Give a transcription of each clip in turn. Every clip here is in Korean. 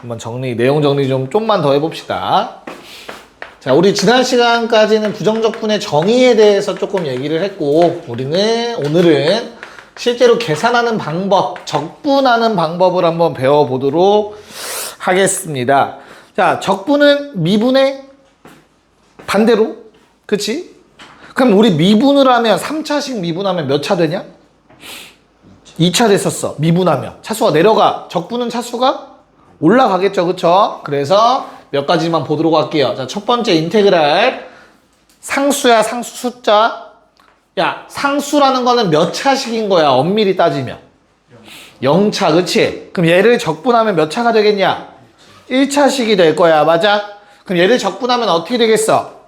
한번 내용 정리 좀만 더 해봅시다. 자, 우리 지난 시간까지는 부정적분의 정의에 대해서 조금 얘기를 했고, 오늘은 실제로 계산하는 방법, 적분하는 방법을 한번 배워보도록 하겠습니다. 자, 적분은 미분의 반대로, 그치? 그럼 우리 미분을 하면 3차씩 미분하면 몇 차 되냐? 2차 됐었어. 미분하면 차수가 내려가. 적분은 차수가 올라가겠죠, 그쵸? 그래서 몇 가지만 보도록 할게요. 자, 첫 번째 인테그랄. 상수야, 상수 숫자. 야, 상수라는 거는 몇 차씩인 거야, 엄밀히 따지면? 0차, 그치? 그럼 얘를 적분하면 몇 차가 되겠냐? 1차씩이 될 거야, 맞아? 그럼 얘를 적분하면 어떻게 되겠어?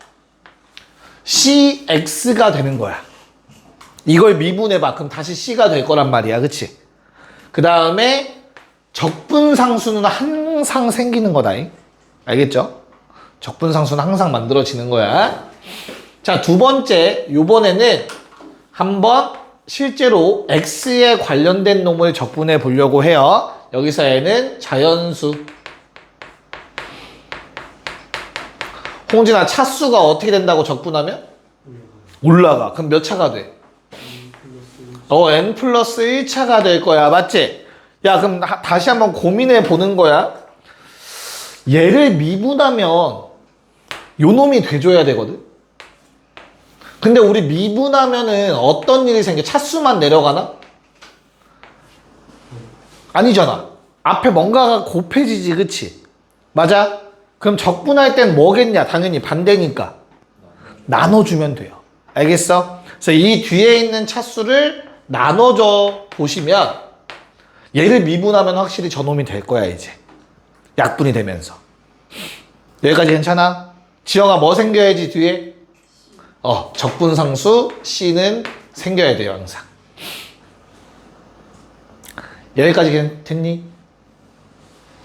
CX가 되는 거야. 이걸 미분해봐. 그럼 다시 C가 될 거란 말이야, 그치? 그 다음에 적분상수는 항상 생기는 거다. 알겠죠? 적분상수는 항상 만들어지는 거야. 자, 두 번째, 요번에는 한번 실제로 X에 관련된 놈을 적분해 보려고 해요. 여기서 얘는 자연수. 홍진아, 차수가 어떻게 된다고 적분하면? 올라가. 그럼 몇 차가 돼? n 플러스 1차가 될 거야. 맞지? 야, 그럼 다시 한번 고민해 보는 거야. 얘를 미분하면 요 놈이 돼줘야 되거든. 근데 우리 미분하면은 어떤 일이 생겨? 차수만 내려가나? 아니잖아. 앞에 뭔가가 곱해지지, 그치? 맞아? 그럼 적분할 땐 뭐겠냐? 당연히 반대니까 나눠주면 돼요. 알겠어? 그래서 이 뒤에 있는 차수를 나눠줘 보시면 얘를 미분하면 확실히 저놈이 될 거야, 이제. 약분이 되면서. 여기까지 괜찮아? 지영아, 뭐 생겨야지 뒤에? 적분상수 C는 생겨야 돼요, 항상. 여기까지 됐니?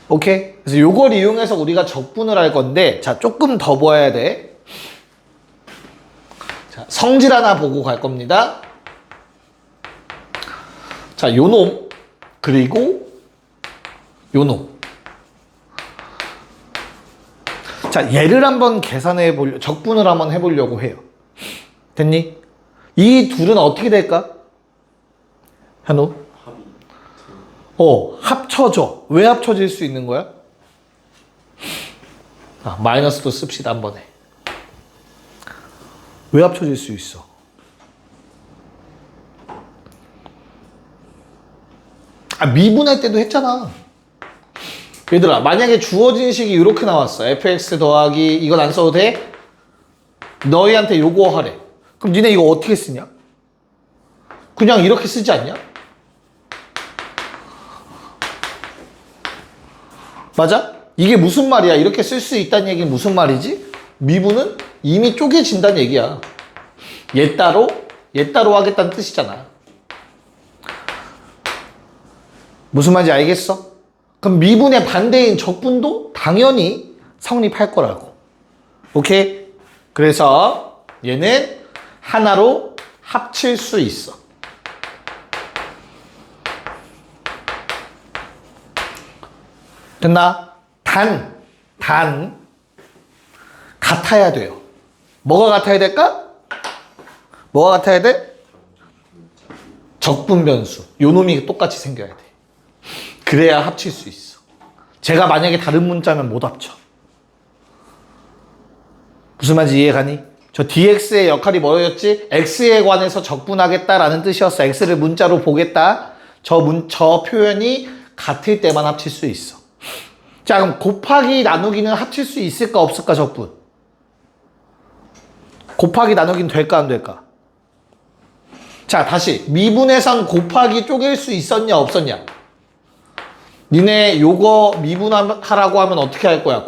오케이? 그래서 요걸 이용해서 우리가 적분을 할 건데, 자, 조금 더 보아야 돼. 자, 성질 하나 보고 갈 겁니다. 자, 요놈, 그리고 요놈. 자, 얘를 한번 적분을 한번 해보려고 해요. 됐니? 이 둘은 어떻게 될까? 현우? 합쳐져. 왜 합쳐질 수 있는 거야? 마이너스도 씁시다, 한 번에. 왜 합쳐질 수 있어? 미분할 때도 했잖아. 얘들아, 만약에 주어진 식이 이렇게 나왔어. fx 더하기 이건 안 써도 돼? 너희한테 요거 하래. 그럼 니네 이거 어떻게 쓰냐? 그냥 이렇게 쓰지 않냐? 맞아? 이게 무슨 말이야? 이렇게 쓸 수 있다는 얘기는 무슨 말이지? 미분은 이미 쪼개진다는 얘기야. 얘 따로 하겠다는 뜻이잖아. 무슨 말인지 알겠어? 그럼 미분의 반대인 적분도 당연히 성립할 거라고. 오케이? 그래서 얘는 하나로 합칠 수 있어. 됐나? 단 같아야 돼요. 뭐가 같아야 될까? 뭐가 같아야 돼? 적분 변수. 요 놈이 똑같이 생겨야 돼. 그래야 합칠 수 있어. 제가 만약에 다른 문자면 못 합쳐. 무슨 말인지 이해가니? 저 dx의 역할이 뭐였지? x에 관해서 적분하겠다라는 뜻이었어. x를 문자로 보겠다. 저 표현이 같을 때만 합칠 수 있어. 자, 그럼 곱하기 나누기는 합칠 수 있을까 없을까, 적분? 곱하기 나누기는 될까 안 될까? 자, 다시 미분에선 곱하기 쪼갤 수 있었냐 없었냐? 니네 요거 미분하라고 하면 어떻게 할 거야?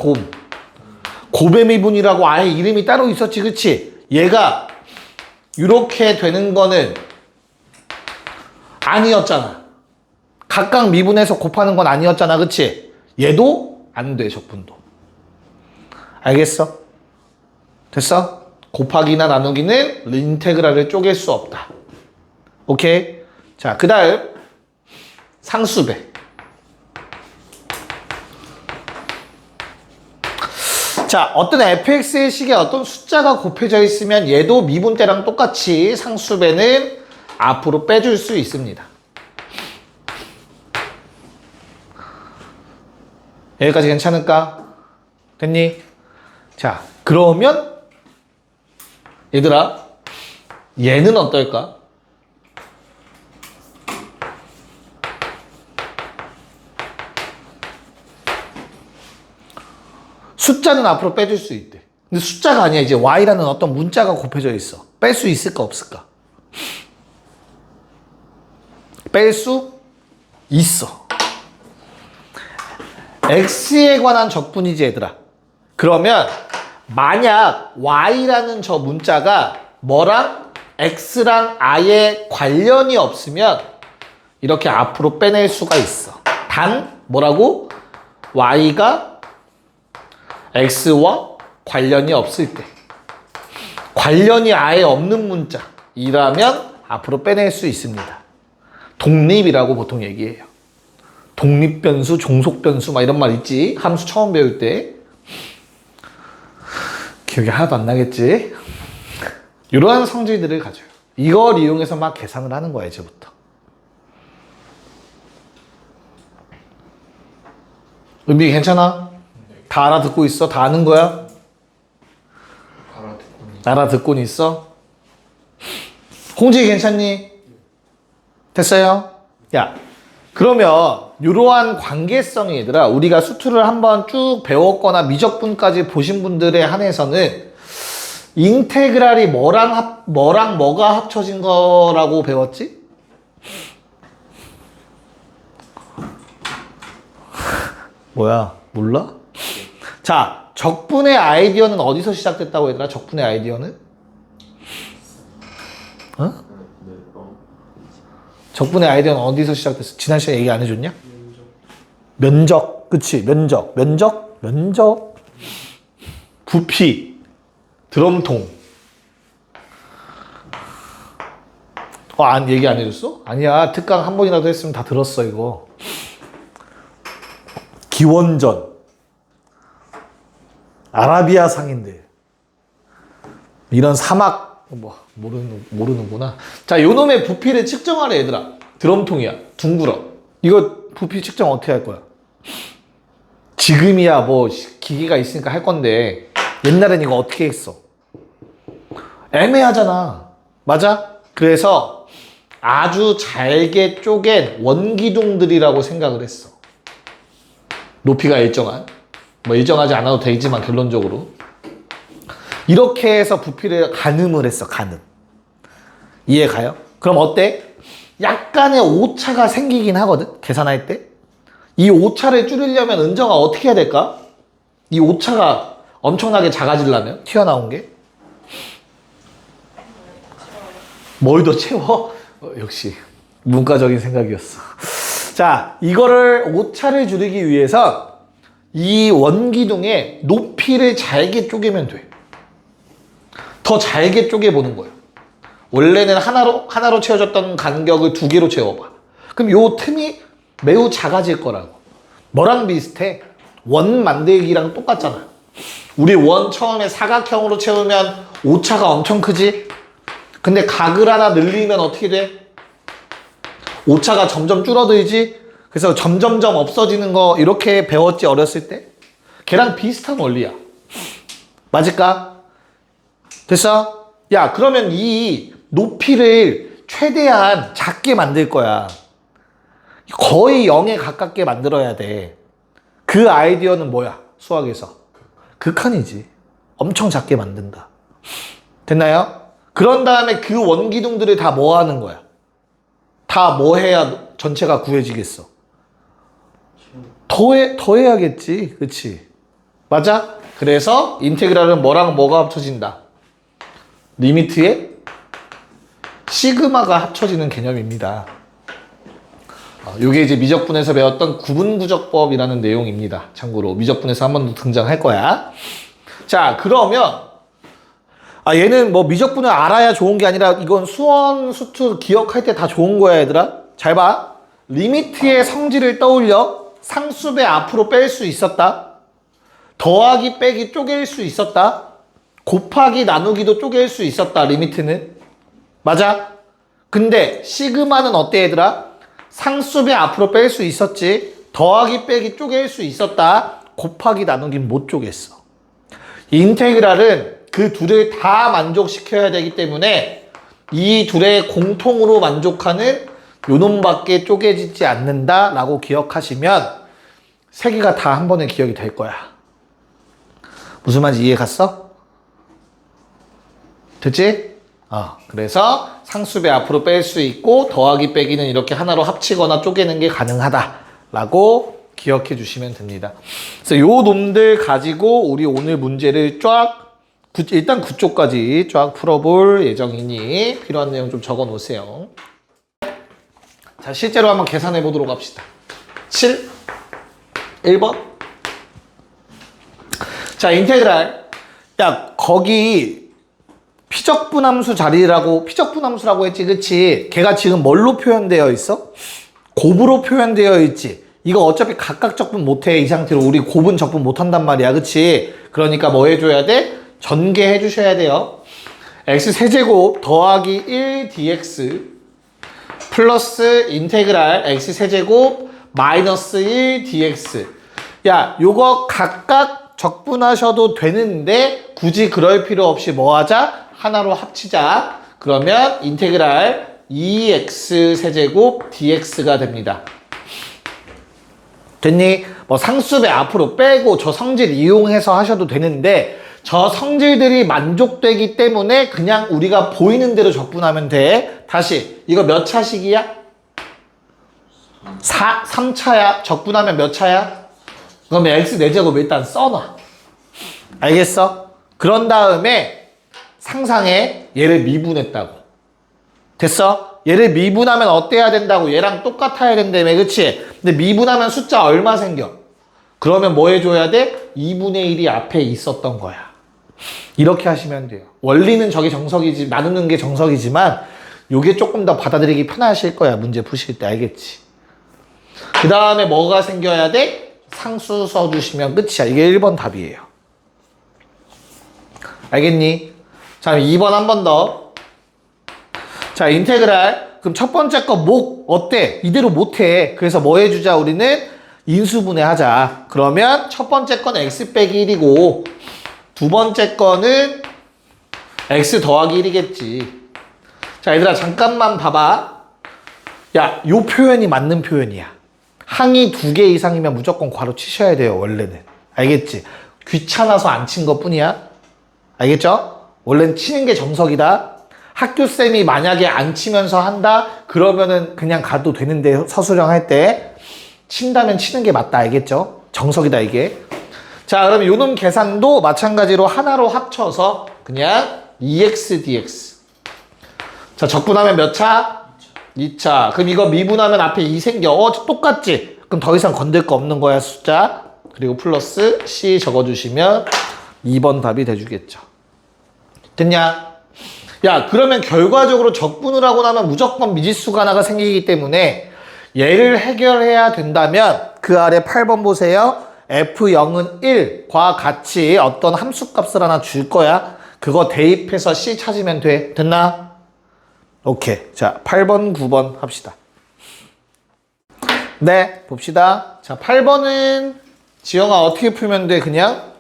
곱의 미분이라고 아예 이름이 따로 있었지, 그치? 얘가 이렇게 되는 거는 아니었잖아. 각각 미분해서 곱하는 건 아니었잖아, 그치? 얘도 안 돼, 적분도. 알겠어? 됐어? 곱하기나 나누기는 인테그랄을 쪼갤 수 없다. 오케이? 자, 그 다음 상수배. 자, 어떤 fx의 식에 어떤 숫자가 곱해져 있으면 얘도 미분때랑 똑같이 상수배는 앞으로 빼줄 수 있습니다. 여기까지 괜찮을까? 됐니? 자, 그러면 얘들아, 얘는 어떨까? 숫자는 앞으로 빼줄 수 있대. 근데 숫자가 아니야. 이제 y라는 어떤 문자가 곱해져 있어. 뺄 수 있을까 없을까? 뺄 수 있어. x에 관한 적분이지 얘들아. 그러면 만약 y라는 저 문자가 뭐랑 x랑 아예 관련이 없으면 이렇게 앞으로 빼낼 수가 있어. 단 뭐라고? y가 x와 관련이 없을 때, 관련이 아예 없는 문자이라면 앞으로 빼낼 수 있습니다. 독립이라고 보통 얘기해요. 독립변수, 종속변수 막 이런 말 있지? 함수 처음 배울 때. 기억이 하나도 안 나겠지? 이러한 성질들을 가져요. 이걸 이용해서 막 계산을 하는 거야, 이제부터. 의미 괜찮아? 다 알아듣고 있어? 다 아는 거야? 알아듣고는 있어? 홍지 괜찮니? 됐어요? 야, 그러면 이러한 관계성이 얘들아, 우리가 수투를 한번 쭉 배웠거나 미적분까지 보신 분들에 한해서는 인테그랄이 뭐랑 뭐가 합쳐진 거라고 배웠지? 뭐야, 몰라? 자, 적분의 아이디어는 어디서 시작됐다고 얘들아? 적분의 아이디어는? 어? 적분의 아이디어는 어디서 시작됐어? 지난 시간에 얘기 안 해줬냐? 면적. 그치? 면적. 부피. 드럼통. 얘기 안 해줬어? 아니야. 특강 한 번이라도 했으면 다 들었어, 이거. 기원전. 아라비아 상인들. 이런 사막, 모르는구나. 자, 요 놈의 부피를 측정하래, 얘들아. 드럼통이야. 둥글어. 이거 부피 측정 어떻게 할 거야? 지금이야, 기계가 있으니까 할 건데, 옛날엔 이거 어떻게 했어? 애매하잖아. 맞아? 그래서 아주 잘게 쪼갠 원기둥들이라고 생각을 했어. 높이가 일정한. 일정하지 않아도 되지만 결론적으로 이렇게 해서 부피를 가늠을 했어. 가늠. 이해 가요? 그럼 어때? 약간의 오차가 생기긴 하거든. 계산할 때. 이 오차를 줄이려면 은정아 어떻게 해야 될까? 이 오차가 엄청나게 작아지려면 튀어나온 게 뭘 더 채워? 역시 문과적인 생각이었어. 자, 이거를 오차를 줄이기 위해서 이 원기둥의 높이를 잘게 쪼개면 돼. 더 잘게 쪼개보는 거예요. 원래는 하나로 채워졌던 간격을 2개로 채워봐. 그럼 요 틈이 매우 작아질 거라고. 뭐랑 비슷해? 원 만들기랑 똑같잖아. 우리 원 처음에 사각형으로 채우면 오차가 엄청 크지? 근데 각을 하나 늘리면 어떻게 돼? 오차가 점점 줄어들지? 그래서 점점점 없어지는 거 이렇게 배웠지, 어렸을 때? 걔랑 비슷한 원리야. 맞을까? 됐어? 야, 그러면 이 높이를 최대한 작게 만들 거야. 거의 0에 가깝게 만들어야 돼. 그 아이디어는 뭐야? 수학에서. 극한이지. 엄청 작게 만든다. 됐나요? 그런 다음에 그 원기둥들을 다 뭐 하는 거야? 다 뭐 해야 전체가 구해지겠어? 더 해야겠지. 그치? 맞아? 그래서 인테그랄은 뭐랑 뭐가 합쳐진다? 리미트에 시그마가 합쳐지는 개념입니다. 이게 이제 미적분에서 배웠던 구분구적법이라는 내용입니다. 참고로 미적분에서 한 번 더 등장할 거야. 자, 그러면 얘는 미적분을 알아야 좋은 게 아니라 이건 수원, 수투 기억할 때 다 좋은 거야, 얘들아. 잘 봐. 리미트의 성질을 떠올려. 상수배 앞으로 뺄 수 있었다. 더하기 빼기 쪼갤 수 있었다. 곱하기 나누기도 쪼갤 수 있었다. 리미트는. 맞아? 근데 시그마는 어때 얘들아? 상수배 앞으로 뺄 수 있었지. 더하기 빼기 쪼갤 수 있었다. 곱하기 나누기는 못 쪼갰어. 인테그랄은 그 둘을 다 만족시켜야 되기 때문에 이 둘의 공통으로 만족하는 요놈밖에 쪼개지지 않는다라고 기억하시면 세 개가 다 한 번에 기억이 될 거야. 무슨 말인지 이해 갔어? 됐지? 그래서 상수배 앞으로 뺄 수 있고 더하기 빼기는 이렇게 하나로 합치거나 쪼개는 게 가능하다라고 기억해 주시면 됩니다. 그래서 요 놈들 가지고 우리 오늘 문제를 일단 9쪽까지 쫙 풀어볼 예정이니 필요한 내용 좀 적어 놓으세요. 자, 실제로 한번 계산해 보도록 합시다. 1번. 자, 인테그랄. 야, 거기 피적분함수 피적분함수라고 했지, 그치? 걔가 지금 뭘로 표현되어 있어? 곱으로 표현되어 있지. 이거 어차피 각각 적분 못해. 이 상태로 우리 곱은 적분 못한단 말이야, 그치? 그러니까 뭐 해줘야 돼? 전개해 주셔야 돼요. x세제곱 더하기 1dx 플러스 인테그랄 x세제곱 마이너스 1dx. 야, 요거 각각 적분하셔도 되는데 굳이 그럴 필요 없이 뭐 하자? 하나로 합치자. 그러면 인테그랄 2x 세제곱 dx가 됩니다. 됐니? 뭐 상수배 앞으로 빼고 저 성질 이용해서 하셔도 되는데 저 성질들이 만족되기 때문에 그냥 우리가 보이는 대로 적분하면 돼. 다시 이거 몇 차식이야? 3차야. 적분하면 몇 차야? 그러면 x 4제곱 일단 써놔. 알겠어? 그런 다음에 상상해. 얘를 미분했다고. 됐어? 얘를 미분하면 어때야 된다고? 얘랑 똑같아야 된다며. 그치? 근데 미분하면 숫자 얼마 생겨? 그러면 뭐 해줘야 돼? 2분의 1이 앞에 있었던 거야. 이렇게 하시면 돼요. 원리는 저게 정석이지, 나누는 게 정석이지만 요게 조금 더 받아들이기 편하실 거야. 문제 푸실 때. 알겠지? 그 다음에 뭐가 생겨야 돼? 상수 써주시면 끝이야. 이게 1번 답이에요. 알겠니? 자, 2번 한 번 더. 자, 인테그랄. 그럼 첫 번째 거 어때? 이대로 못해. 그래서 뭐 해주자? 우리는 인수분해 하자. 그러면 첫 번째 건 x 빼기 1이고 두 번째 거는 x 더하기 1이겠지. 자, 얘들아 잠깐만 봐봐. 야, 요 표현이 맞는 표현이야. 항이 2개 이상이면 무조건 괄호 치셔야 돼요. 원래는. 알겠지? 귀찮아서 안 친 것뿐이야. 알겠죠? 원래는 치는 게 정석이다. 학교쌤이 만약에 안 치면서 한다? 그러면은 그냥 가도 되는데 서술형 할 때 친다면 치는 게 맞다. 알겠죠? 정석이다 이게. 자, 그럼 요놈 계산도 마찬가지로 하나로 합쳐서 그냥 2x dx. 자, 적분하면 몇 차? 2차. 그럼 이거 미분하면 앞에 2 생겨. 똑같지? 그럼 더 이상 건들 거 없는 거야, 숫자. 그리고 플러스 c 적어주시면 2번 답이 돼주겠죠. 됐냐? 야, 그러면 결과적으로 적분을 하고 나면 무조건 미지수가 하나가 생기기 때문에 얘를 해결해야 된다면 그 아래 8번 보세요. F0은 1과 같이 어떤 함수값을 하나 줄 거야. 그거 대입해서 C 찾으면 돼. 됐나? 오케이. 자, 8번, 9번 합시다. 네, 봅시다. 자, 8번은 지영아 어떻게 풀면 돼? 그냥?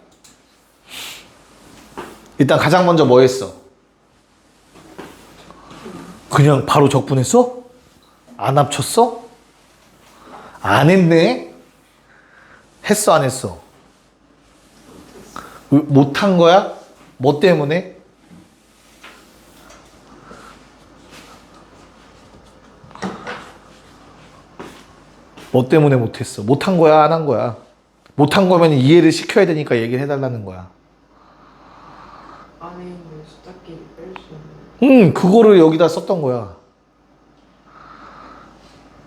일단 가장 먼저 뭐 했어? 그냥 바로 적분했어? 안 합쳤어? 안 했네? 했어, 안 했어? 못한 거야? 뭐 때문에? 뭐 때문에 못했어? 못한 거야, 안 한 거야? 못한 거면 이해를 시켜야 되니까 얘기를 해달라는 거야. 안에 있는 숫자끼리 뺄 수 있는. 그거를 여기다 썼던 거야.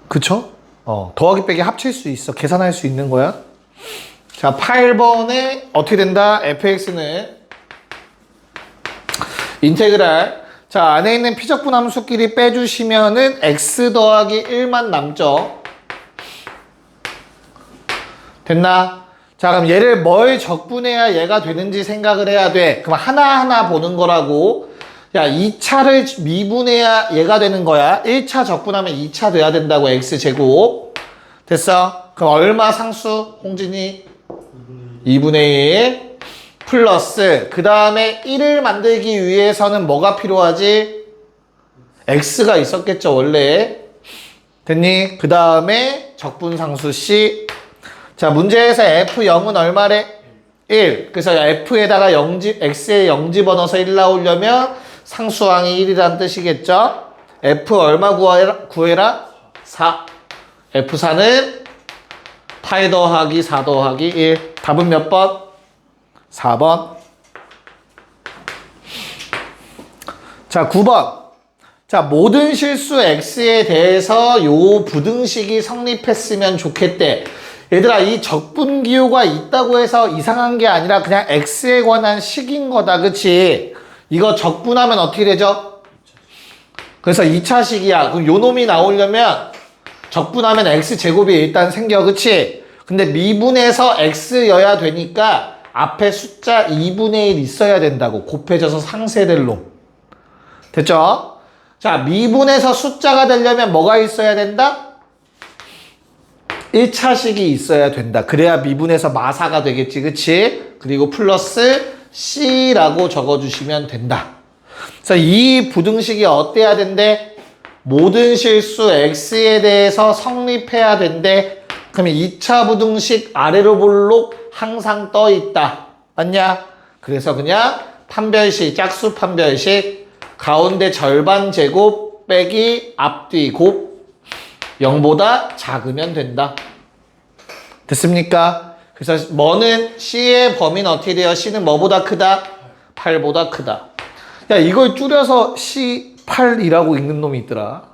그쵸? 더하기 빼기 합칠 수 있어. 계산할 수 있는 거야. 자, 8번에 어떻게 된다? fx는 인테그랄. 자, 안에 있는 피적분 함수끼리 빼주시면은 x 더하기 1만 남죠. 됐나? 자, 그럼 얘를 뭘 적분해야 얘가 되는지 생각을 해야 돼. 그럼 하나하나 보는 거라고. 야, 2차를 미분해야 얘가 되는 거야. 1차 적분하면 2차 돼야 된다고, x제곱. 됐어? 그럼 얼마 상수, 홍진이? 2분의 1 플러스 그 다음에 1을 만들기 위해서는 뭐가 필요하지? x가 있었겠죠, 원래. 됐니? 그 다음에 적분상수 C. 자, 문제에서 F0은 얼마래? 1. 그래서 F에다가 0집, X에 0 집어넣어서 1 나오려면 상수항이 1이란 뜻이겠죠? F 얼마 구해라? 4. F4는 8 더하기 4 더하기 1. 답은 몇 번? 4번. 자, 9번. 자, 모든 실수 x에 대해서 요 부등식이 성립했으면 좋겠대. 얘들아, 이 적분기호가 있다고 해서 이상한 게 아니라 그냥 x에 관한 식인 거다, 그치? 이거 적분하면 어떻게 되죠? 그래서 2차식이야. 그럼 요 놈이 나오려면 적분하면 x제곱이 일단 생겨, 그치? 근데 미분해서 x여야 되니까 앞에 숫자 2분의 1 있어야 된다고. 곱해져서 상쇄될 놈. 됐죠? 자, 미분해서 숫자가 되려면 뭐가 있어야 된다? 1차식이 있어야 된다. 그래야 미분해서 마사가 되겠지, 그치? 그리고 플러스 C라고 적어주시면 된다. 그래서 이 부등식이 어때야 된대? 모든 실수 X에 대해서 성립해야 된대. 그러면 2차 부등식 아래로 볼록 항상 떠 있다. 맞냐? 그래서 그냥 판별식, 짝수 판별식, 가운데 절반 제곱 빼기 앞뒤 곱 0보다 작으면 된다. 됐습니까? 그래서 뭐는 C의 범위는 어떻게 돼요? C는 뭐보다 크다? 8보다 크다. 야, 이걸 줄여서 C8이라고 읽는 놈이 있더라.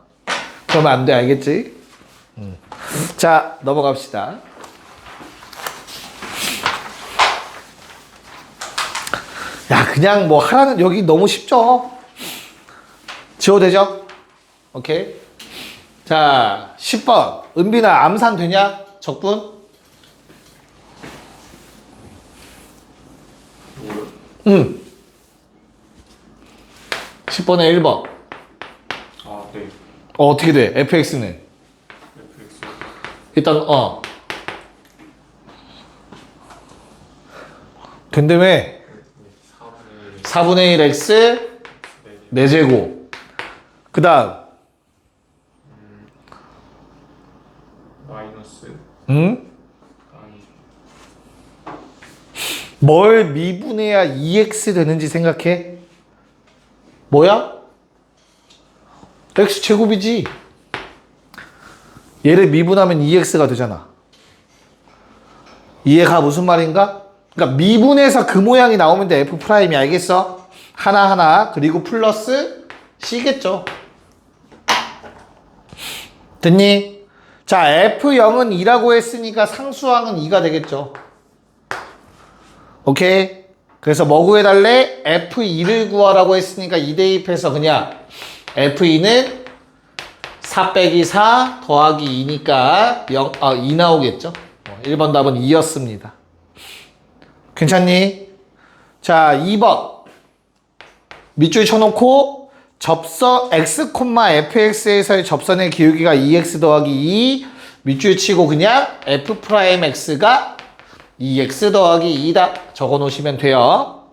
그러면 안 돼, 알겠지? 자, 넘어갑시다. 야, 그냥 뭐 하라는, 여기 너무 쉽죠? 지워도 되죠? 오케이. 자, 10번. 은빈아, 암산 되냐? 적분? 응. 10번에 1번. 아, 네. 어떻게 돼? fx는? FX. 일단, 된다며? 4분의 1 x 4제곱. 그 다음, 마이너스. 응? 아니. 뭘 미분해야 2x 되는지 생각해? 뭐야? x제곱이지. 얘를 미분하면 2x가 되잖아. 이해가 무슨 말인가? 그러니까 미분해서 그 모양이 나오면 돼. f'이 알겠어? 하나하나 그리고 플러스 c겠죠. 됐니? 자, f0은 2라고 했으니까 상수항은 2가 되겠죠. 오케이? 그래서 뭐 구해달래? f2를 구하라고 했으니까 2 대입해서 그냥 f2는 4 빼기 4 더하기 2니까 2 나오겠죠. 1번 답은 2였습니다. 괜찮니? 자, 2번. 밑줄 쳐놓고 접선 x, fx에서의 접선의 기울기가 2x 더하기 2 밑줄 치고 그냥 f'x가 2x 더하기 2다 적어 놓으시면 돼요.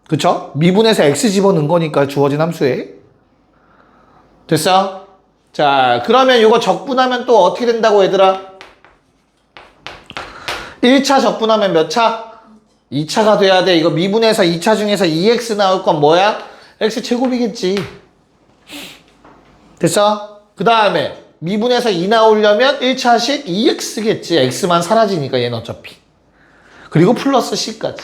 그쵸? 미분해서 x 집어넣은 거니까 주어진 함수에. 됐어? 자, 그러면 이거 적분하면 또 어떻게 된다고 얘들아? 1차 적분하면 몇 차? 2차가 돼야 돼. 이거 미분해서 2차 중에서 2x 나올 건 뭐야? x제곱이겠지. 됐어? 그 다음에 미분해서 2 나오려면 1차식 2x겠지. x만 사라지니까 얘는 어차피. 그리고 플러스 c까지.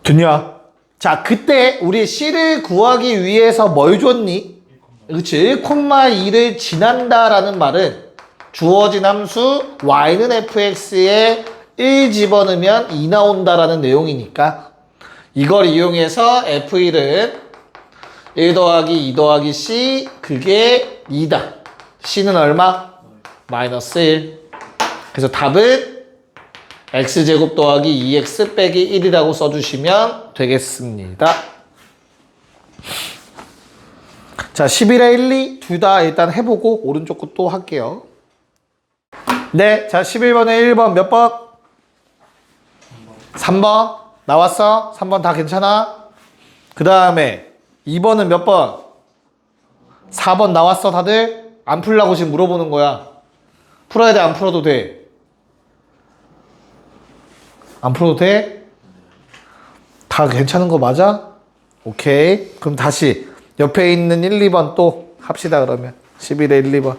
됐냐? 자, 그때 우리 c를 구하기 위해서 뭘 줬니? 그치? 1,2를 지난다라는 말은 주어진 함수 y는 fx에 1 집어넣으면 2 나온다라는 내용이니까 이걸 이용해서 f1은 1 더하기 2 더하기 c 그게 2다. c는 얼마? 마이너스 1. 그래서 답은 x제곱 더하기 2x 빼기 1이라고 써주시면 되겠습니다. 자, 11에 1, 2 둘 다 일단 해보고 오른쪽 것도 할게요. 네, 자 11번에 1번 몇 번? 3번 나왔어? 3번 다 괜찮아? 그 다음에 2번은 몇 번? 4번 나왔어 다들? 안 풀라고 지금 물어보는 거야. 풀어야 돼 안 풀어도 돼? 안 풀어도 돼? 다 괜찮은 거 맞아? 오케이. 그럼 다시 옆에 있는 1, 2번 또 합시다 그러면. 11에 1, 2번.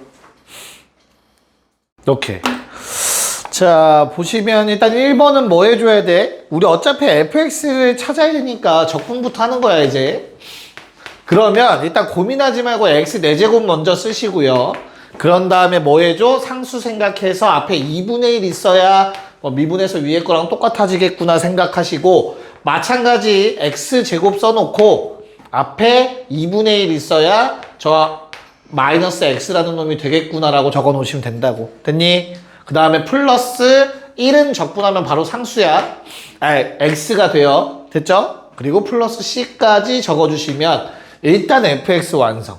이렇게. 자, 보시면 일단 1번은 뭐 해줘야 돼? 우리 어차피 fx를 찾아야 되니까 적분부터 하는 거야 이제. 그러면 일단 고민하지 말고 x 4제곱 먼저 쓰시고요. 그런 다음에 뭐 해줘? 상수 생각해서 앞에 2분의 1 있어야 미분해서 위에 거랑 똑같아지겠구나 생각하시고, 마찬가지 x제곱 써놓고 앞에 2분의 1 있어야 저 마이너스 x라는 놈이 되겠구나라고 적어 놓으시면 된다고. 됐니? 그 다음에 플러스 1은 적분하면 바로 상수야. x가 돼요. 됐죠? 그리고 플러스 c까지 적어주시면 일단 fx 완성.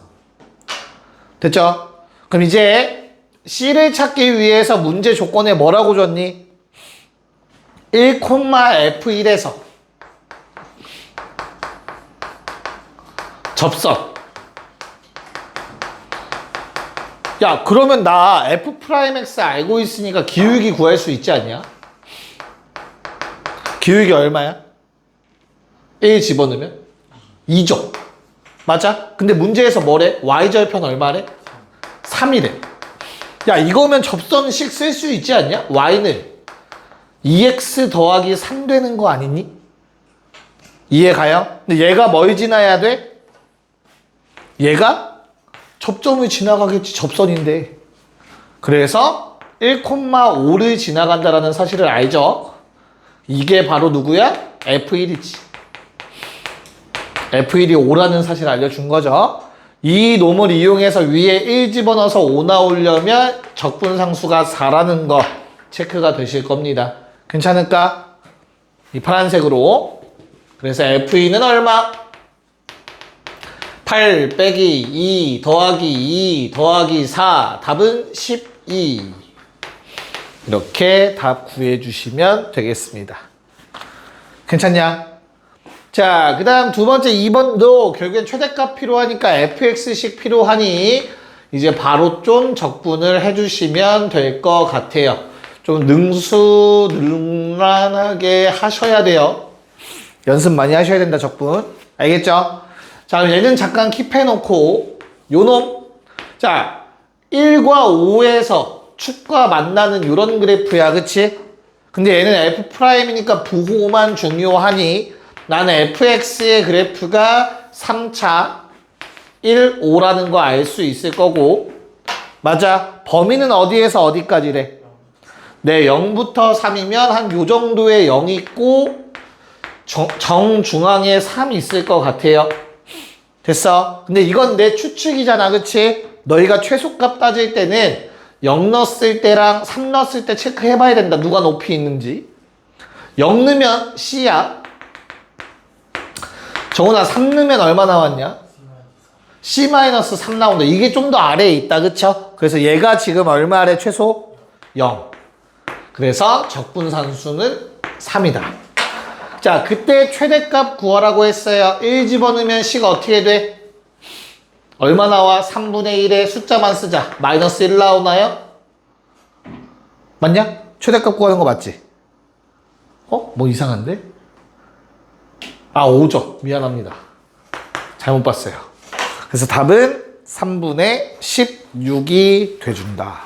됐죠? 그럼 이제 c를 찾기 위해서 문제 조건에 뭐라고 줬니? 1,f1에서 접선. 야, 그러면 나 f'x 알고 있으니까 기울기 구할 수 있지 않냐? 기울기 얼마야? 1 집어넣으면 2죠. 맞아? 근데 문제에서 뭐래? y절편 얼마래? 3이래. 야, 이거면 접선식 쓸 수 있지 않냐? y는 2x 더하기 3 되는 거 아니니? 이해 가요? 근데 얘가 뭘 지나야 돼? 얘가 접점을 지나가겠지. 접선인데. 그래서 1,5를 지나간다라는 사실을 알죠? 이게 바로 누구야? f1이지. f1이 5라는 사실을 알려준 거죠. 이 놈을 이용해서 위에 1 집어넣어서 5 나오려면 적분상수가 4라는 거 체크가 되실 겁니다. 괜찮을까? 이 파란색으로. 그래서 f2는 얼마? 8 빼기 2 더하기 2 더하기 4. 답은 12. 이렇게 답 구해주시면 되겠습니다. 괜찮냐? 자, 그 다음 두 번째 2번도 결국엔 최대값 필요하니까 fx식 필요하니 이제 바로 좀 적분을 해주시면 될 것 같아요. 좀 능수능란하게 하셔야 돼요. 연습 많이 하셔야 된다, 적분. 알겠죠? 자, 얘는 잠깐 킵해놓고 요놈. 자, 1과 5에서 축과 만나는 요런 그래프야, 그치? 근데 얘는 F'이니까 부호만 중요하니 나는 fx의 그래프가 3차 1, 5라는 거 알 수 있을 거고, 맞아. 범위는 어디에서 어디까지래? 네, 0부터 3이면 한 요 정도의 0 있고 정중앙에 3 있을 것 같아요. 됐어? 근데 이건 내 추측이잖아, 그치? 너희가 최소값 따질 때는 0 넣었을 때랑 3 넣었을 때 체크해봐야 된다. 누가 높이 있는지. 0 넣으면 C야. 정훈아, 3 넣으면 얼마 나왔냐? C-3 나온다. 이게 좀 더 아래에 있다, 그쵸? 그래서 얘가 지금 얼마 아래 최소? 0. 그래서 적분상수는 3이다. 자, 그때 최대값 구하라고 했어요. 1 집어넣으면 C가 어떻게 돼? 얼마 나와? 3분의 1에 숫자만 쓰자. 마이너스 1 나오나요? 맞냐? 최대값 구하는 거 맞지? 뭐 이상한데? 5죠. 미안합니다. 잘못 봤어요. 그래서 답은 3분의 16이 돼준다.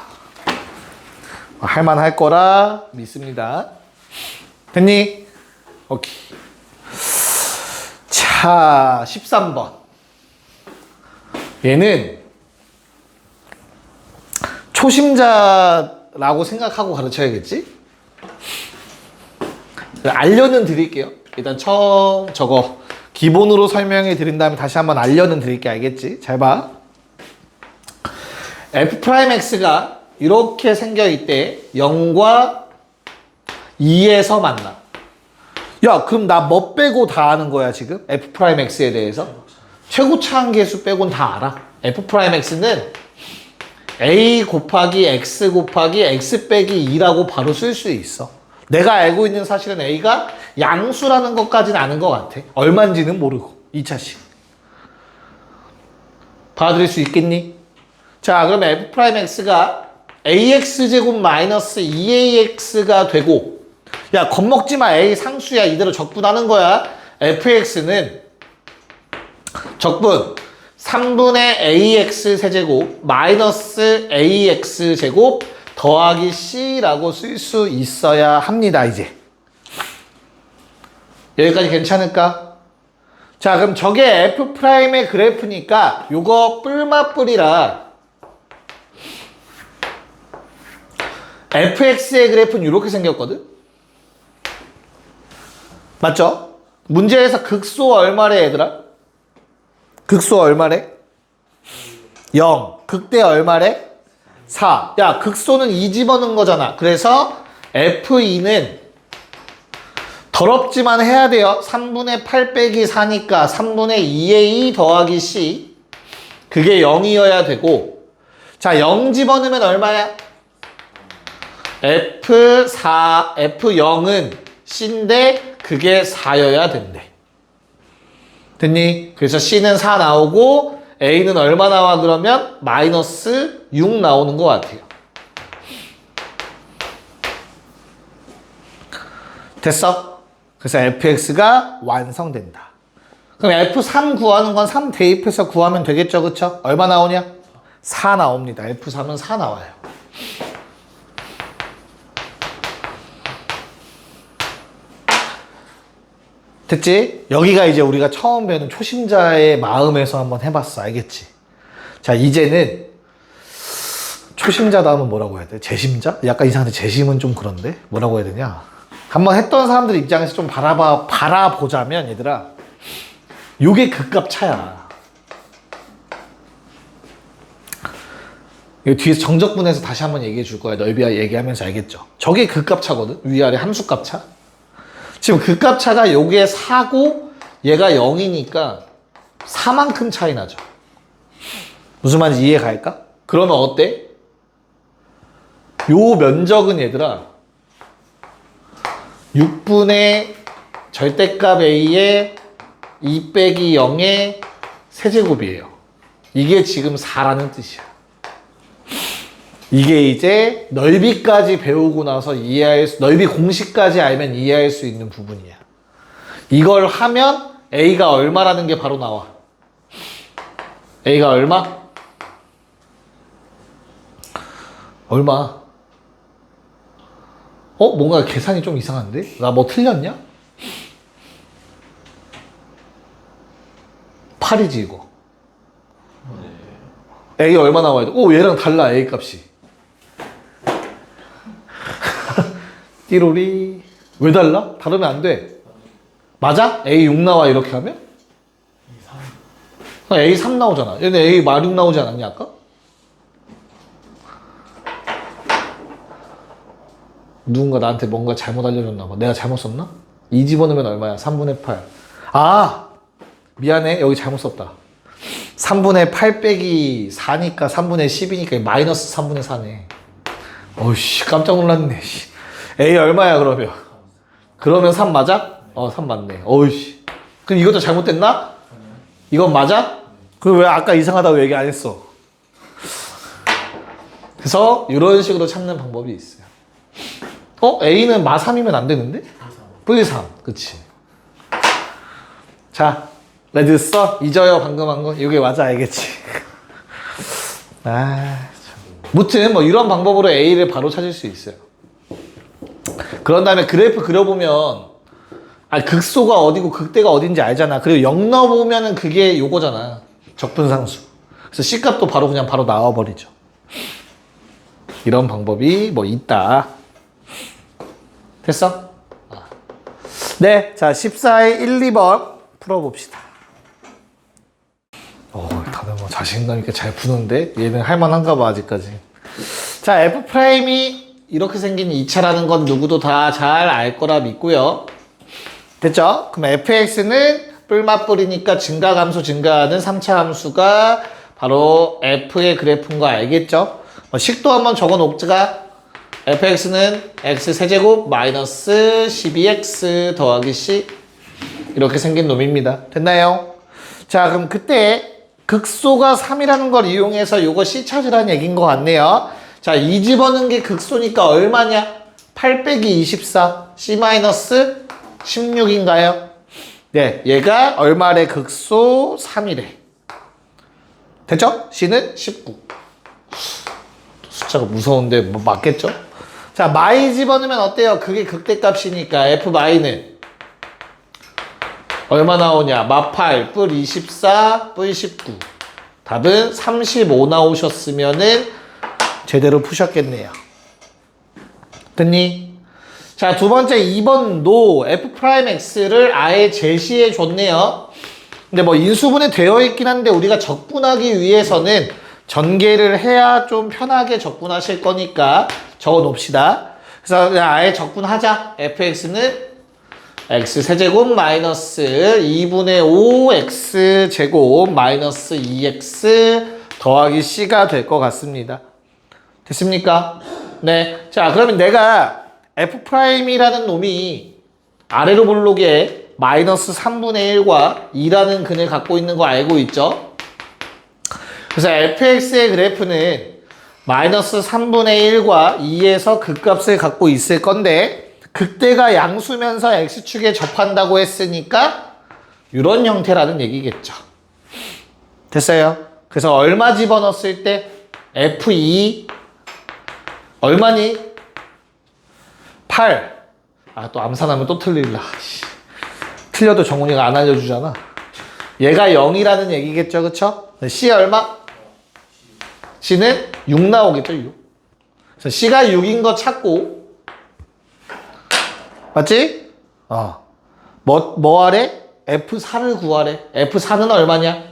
할만할 거라 믿습니다. 됐니? 오케이. 자, 13번. 얘는 초심자라고 생각하고 가르쳐야겠지? 알려는 드릴게요. 일단 처음 저거 기본으로 설명해 드린 다음에 다시 한번 알려는 드릴게. 알겠지? 잘 봐. f'x가 이렇게 생겨 있대. 0과 2에서 만나. 야, 그럼 나 뭐 빼고 다 아는 거야, 지금? F'X에 대해서? 최고차 한계수 빼곤 다 알아. F'X는 A 곱하기 X 곱하기 X 빼기 2라고 바로 쓸 수 있어. 내가 알고 있는 사실은 A가 양수라는 것까지는 아는 것 같아. 얼마인지는 모르고. 2차식. 받아들일 수 있겠니? 자, 그럼 F'X가 AX제곱 마이너스 2AX가 되고, 야, 겁먹지 마. A 상수야. 이대로 적분하는 거야. fx는 적분 3분의 ax 세제곱 마이너스 ax 제곱 더하기 c라고 쓸 수 있어야 합니다. 이제 여기까지 괜찮을까? 자, 그럼 저게 F'의 그래프니까 요거 뿔맛뿔이라 fx의 그래프는 이렇게 생겼거든? 맞죠? 문제에서 극소 얼마래, 얘들아? 극소 얼마래? 0. 극대 얼마래? 4. 야, 극소는 2 집어넣은 거잖아. 그래서 F2는 더럽지만 해야 돼요. 3분의 8 빼기 4니까 3분의 2의 2 더하기 C. 그게 0이어야 되고. 자, 0 집어넣으면 얼마야? F0은 C인데 그게 4여야 된대. 됐니? 그래서 C는 4 나오고 A는 얼마 나와 그러면? 마이너스 6 나오는 것 같아요. 됐어? 그래서 fx가 완성된다. 그럼 f3 구하는 건 3 대입해서 구하면 되겠죠, 그쵸? 얼마 나오냐? 4 나옵니다. f3은 4 나와요. 됐지? 여기가 이제 우리가 처음 배우는 초심자의 마음에서 한번 해봤어. 알겠지? 자, 이제는 초심자다 하면 뭐라고 해야 돼? 재심자? 약간 이상한데 재심은 좀 그런데? 뭐라고 해야 되냐? 한번 했던 사람들 입장에서 좀 바라보자면 얘들아, 요게 극값 차야. 이거 뒤에서 정적분해서 다시 한번 얘기해 줄 거야. 넓이 얘기하면서 알겠죠? 저게 극값 차거든? 위아래 함수값 차? 지금 극값 차가 요게 4고 얘가 0이니까 4만큼 차이 나죠. 무슨 말인지 이해 갈까? 그러면 어때? 요 면적은 얘들아 6분의 절대값 A의 2 빼기 0의 세제곱이에요. 이게 지금 4라는 뜻이야. 이게 이제 넓이까지 배우고 나서 넓이 공식까지 알면 이해할 수 있는 부분이야. 이걸 하면 A가 얼마라는 게 바로 나와. A가 얼마? 얼마? 뭔가 계산이 좀 이상한데? 나 뭐 틀렸냐? 8이지 이거. A 얼마 나와야 돼? 얘랑 달라, A 값이. 띠로리. 왜 달라? 다르면 안 돼. 맞아? A 6 나와 이렇게 하면? A 3 나오잖아. 얘네 A 말 6 나오지 않았냐 아까? 누군가 나한테 뭔가 잘못 알려줬나 봐. 내가 잘못 썼나? 2 집어넣으면 얼마야? 3분의 8. 아! 미안해. 여기 잘못 썼다. 3분의 8 빼기 4니까 3분의 10이니까 마이너스 3분의 4네. 어이씨, 깜짝 놀랐네. A 얼마야, 그러면? 그러면 3 맞아? 3 맞네. 어이씨. 그럼 이것도 잘못됐나? 이건 맞아? 그럼 왜 아까 이상하다고 얘기 안 했어? 그래서 이런 식으로 찾는 방법이 있어요. A는 마3이면 안 되는데? V3. 그치. 자, 레드 써? 잊어요, 방금 한 거? 이게 맞아, 알겠지? 무튼, 뭐, 이런 방법으로 A를 바로 찾을 수 있어요. 그런 다음에 그래프 그려보면, 극소가 어디고 극대가 어딘지 알잖아. 그리고 0 넣어보면은 그게 요거잖아. 적분상수. 그래서 C값도 바로 나와버리죠. 이런 방법이 뭐 있다. 됐어? 네, 자, 14의 1, 2번 풀어봅시다. 다들 뭐 자신감 있게 잘 푸는데 얘는 할만한가 봐, 아직까지. 자, F'이 이렇게 생긴 2차라는 건 누구도 다 잘 알 거라 믿고요. 됐죠? 그럼 fx는 뿔맛뿔이니까 증가함수 증가하는 3차 함수가 바로 f의 그래프인 거 알겠죠? 식도 한번 적어 놓자. fx는 x세제곱 마이너스 12x 더하기 c 이렇게 생긴 놈입니다. 됐나요? 자, 그럼 그때 극소가 3이라는 걸 이용해서 요거 c 찾으라는 얘기인 것 같네요. 자, 이 집어넣은 게 극소니까 얼마냐? 8 빼기 24 c 마이너스 16인가요? 네, 얘가 얼마래? 극소 3이래. 됐죠? c는 19. 숫자가 무서운데 뭐 맞겠죠? 자, 마이 집어넣으면 어때요? 그게 극대값이니까 f마이는 얼마 나오냐? 마8 뿔 24 뿔 19. 답은 35 나오셨으면은 제대로 푸셨겠네요. 됐니? 자, 두 번째 2번도 f'x를 아예 제시해 줬네요. 근데 뭐 인수분해 되어 있긴 한데 우리가 적분하기 위해서는 전개를 해야 좀 편하게 적분하실 거니까 적어 놓읍시다. 그래서 그냥 아예 적분하자. fx는 x세제곱 마이너스 2분의 5 x제곱 마이너스 2x 더하기 c가 될 것 같습니다. 됐습니까? 네. 자, 그러면 내가 f'이라는 놈이 아래로 볼록에 마이너스 3분의 1과 2라는 근을 갖고 있는 거 알고 있죠? 그래서 fx의 그래프는 마이너스 3분의 1과 2에서 극값을 갖고 있을 건데 극대가 양수면서 x축에 접한다고 했으니까 이런 형태라는 얘기겠죠. 됐어요? 그래서 얼마 집어넣었을 때 f2 얼마니? 8. 아, 또 암산하면 또 틀릴라. 틀려도 정훈이가 안 알려주잖아. 얘가 0이라는 얘기겠죠, 그쵸? C 얼마? C는 6 나오겠죠, 6. 그래서 C가 6인 거 찾고, 맞지? 뭐 하래? F4를 구하래. F4는 얼마냐?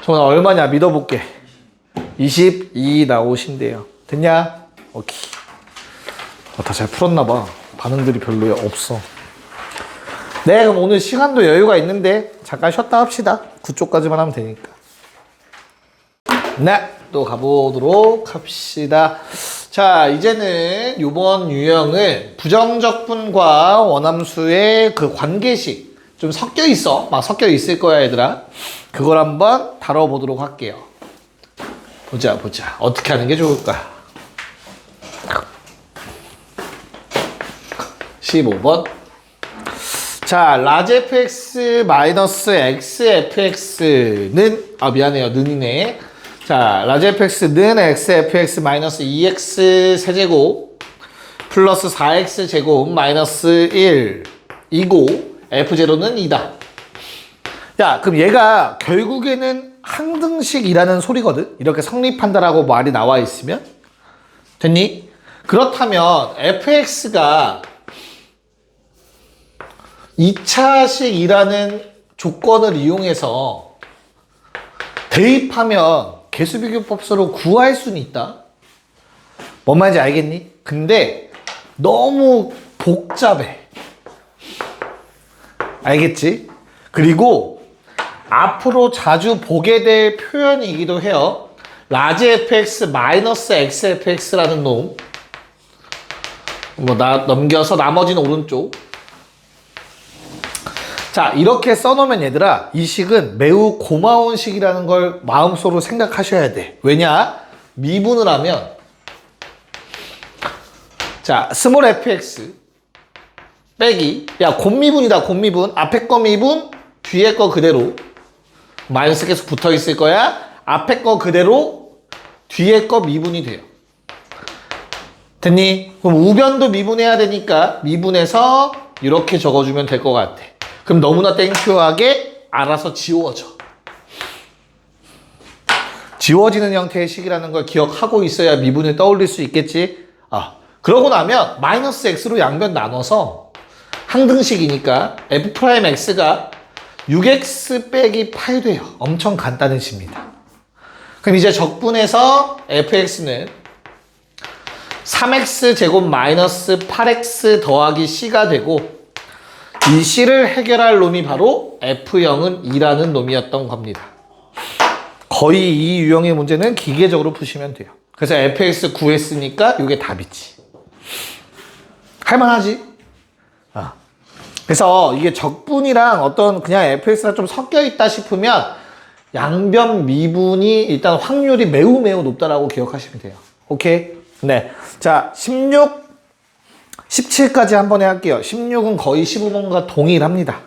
정훈아, 얼마냐? 믿어볼게. 22 나오신대요. 됐냐? 오케이. 다 잘 풀었나봐. 반응들이 별로 없어. 네, 그럼 오늘 시간도 여유가 있는데 잠깐 쉬었다 합시다. 9쪽까지만 하면 되니까. 네, 또 가보도록 합시다. 자, 이제는 이번 유형은 부정적분과 원함수의 그 관계식 좀 섞여 있어. 막 섞여 있을 거야, 얘들아. 그걸 한번 다뤄보도록 할게요. 보자. 어떻게 하는 게 좋을까? 15번. 자, 라지 fx 마이너스 x fx는, 미안해요. 는이네. 자, 라지 fx는 x fx 마이너스 2x 세제곱 플러스 4x 제곱 마이너스 1 이고 f0는 2다. 야, 그럼 얘가 결국에는 항등식이라는 소리거든? 이렇게 성립한다라고 말이 나와 있으면? 됐니? 그렇다면 fx가 2차식이라는 조건을 이용해서 대입하면 개수비교법서로 구할 수는 있다. 뭔 말인지 알겠니? 근데 너무 복잡해. 알겠지? 그리고 앞으로 자주 보게 될 표현이기도 해요. 라지 fx 마이너스 x fx라는 놈. 넘겨서 나머지는 오른쪽. 자, 이렇게 써놓으면 얘들아, 이 식은 매우 고마운 식이라는 걸 마음속으로 생각하셔야 돼. 왜냐? 미분을 하면, 자, 스몰 fx 빼기, 야, 곱미분이다, 곱미분. 앞에 거 미분, 뒤에 거 그대로. 마이너스 계속 붙어 있을 거야. 앞에 거 그대로, 뒤에 거 미분이 돼요. 됐니? 그럼 우변도 미분해야 되니까 미분해서 이렇게 적어주면 될 것 같아. 그럼 너무나 땡큐하게 알아서 지워져. 지워지는 형태의 식이라는 걸 기억하고 있어야 미분을 떠올릴 수 있겠지. 그러고 나면 마이너스 x로 양변 나눠서 항등식이니까 f'x가 6x 빼기 8 돼요. 엄청 간단해집니다. 그럼 이제 적분에서 fx는 3x 제곱 마이너스 8x 더하기 c가 되고 이 c를 해결할 놈이 바로 f0은 2라는 놈이었던 겁니다. 거의 이 유형의 문제는 기계적으로 푸시면 돼요. 그래서 fx 구했으니까 이게 답이지. 할만하지? 그래서 이게 적분이랑 어떤 그냥 fx가 좀 섞여 있다 싶으면 양변 미분이 일단 확률이 매우 높다라고 기억하시면 돼요. 오케이? 네. 자, 16, 17까지 한 번에 할게요. 16은 거의 15번과 동일합니다.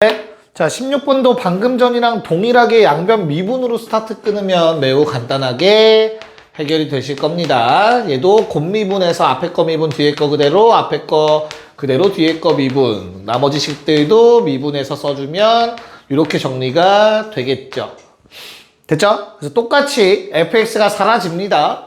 네. 자, 16번도 방금 전이랑 동일하게 양변 미분으로 스타트 끊으면 매우 간단하게 해결이 되실 겁니다. 얘도 곱미분해서 앞에 거 미분, 뒤에 거 그대로, 앞에 거 그대로, 뒤에 거 미분. 나머지 식들도 미분해서 써주면 이렇게 정리가 되겠죠. 됐죠? 그래서 똑같이 fx가 사라집니다.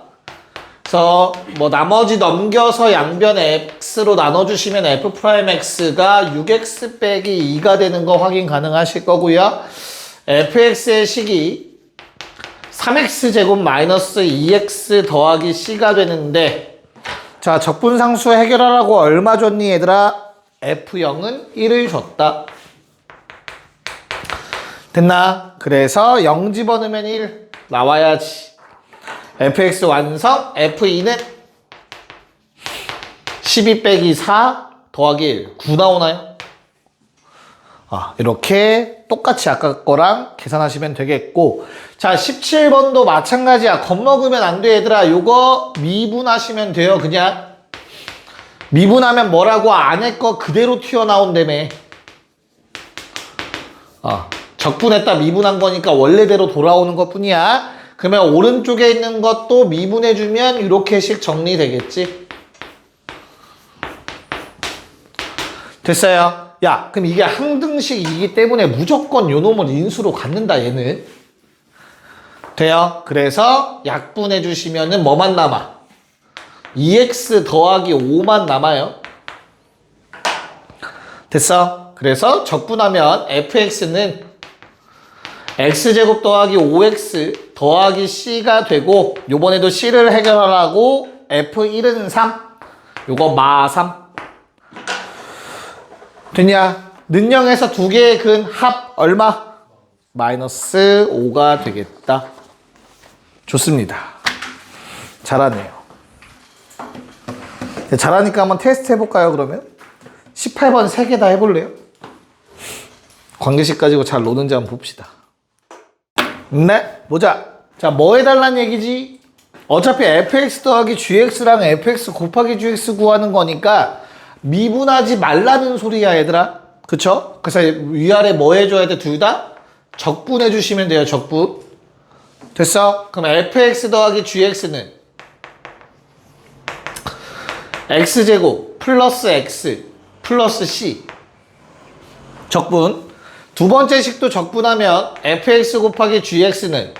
그래서 뭐 나머지 넘겨서 양변 x로 나눠주시면 f'x가 6x 빼기 2가 되는 거 확인 가능하실 거고요. fx의 식이 3x 제곱 마이너스 2x 더하기 c가 되는데 자, 적분상수 해결하라고 얼마 줬니 얘들아? f0은 1을 줬다. 됐나? 그래서 0 집어넣으면 1 나와야지. fx 완성, f2는 12 빼기 4 더하기 1, 9 나오나요? 이렇게 똑같이 아까 거랑 계산하시면 되겠고, 자, 17번도 마찬가지야. 겁먹으면 안 돼, 얘들아. 요거 미분하시면 돼요, 그냥. 미분하면 뭐라고? 안에 거 그대로 튀어나온다며. 적분했다 미분한 거니까 원래대로 돌아오는 것 뿐이야. 그러면 오른쪽에 있는 것도 미분해주면 이렇게씩 정리되겠지. 됐어요. 야, 그럼 이게 항등식이기 때문에 무조건 요 놈을 인수로 갖는다, 얘는. 돼요? 그래서 약분해주시면은 뭐만 남아? 2x 더하기 5만 남아요. 됐어? 그래서 적분하면 fx는 x제곱 더하기 5x 더하기 c가 되고, 요번에도 c를 해결하라고 f1은 3, 요거 마 3. 됐냐? 능령에서 두 개의 근 합 얼마? 마이너스 5가 되겠다. 좋습니다. 잘하네요. 잘하니까 한번 테스트 해볼까요, 그러면? 18번 3개 다 해볼래요? 관계식 가지고 잘 노는지 한번 봅시다. 네, 보자. 자, 뭐 해달란 얘기지? 어차피 fx 더하기 gx랑 fx 곱하기 gx 구하는 거니까 미분하지 말라는 소리야, 얘들아. 그쵸? 그래서 위아래 뭐 해줘야 돼? 둘 다? 적분해 주시면 돼요, 적분. 됐어? 그럼 fx 더하기 gx는 x제곱 플러스 x 플러스 c. 적분. 두 번째 식도 적분하면 fx 곱하기 gx는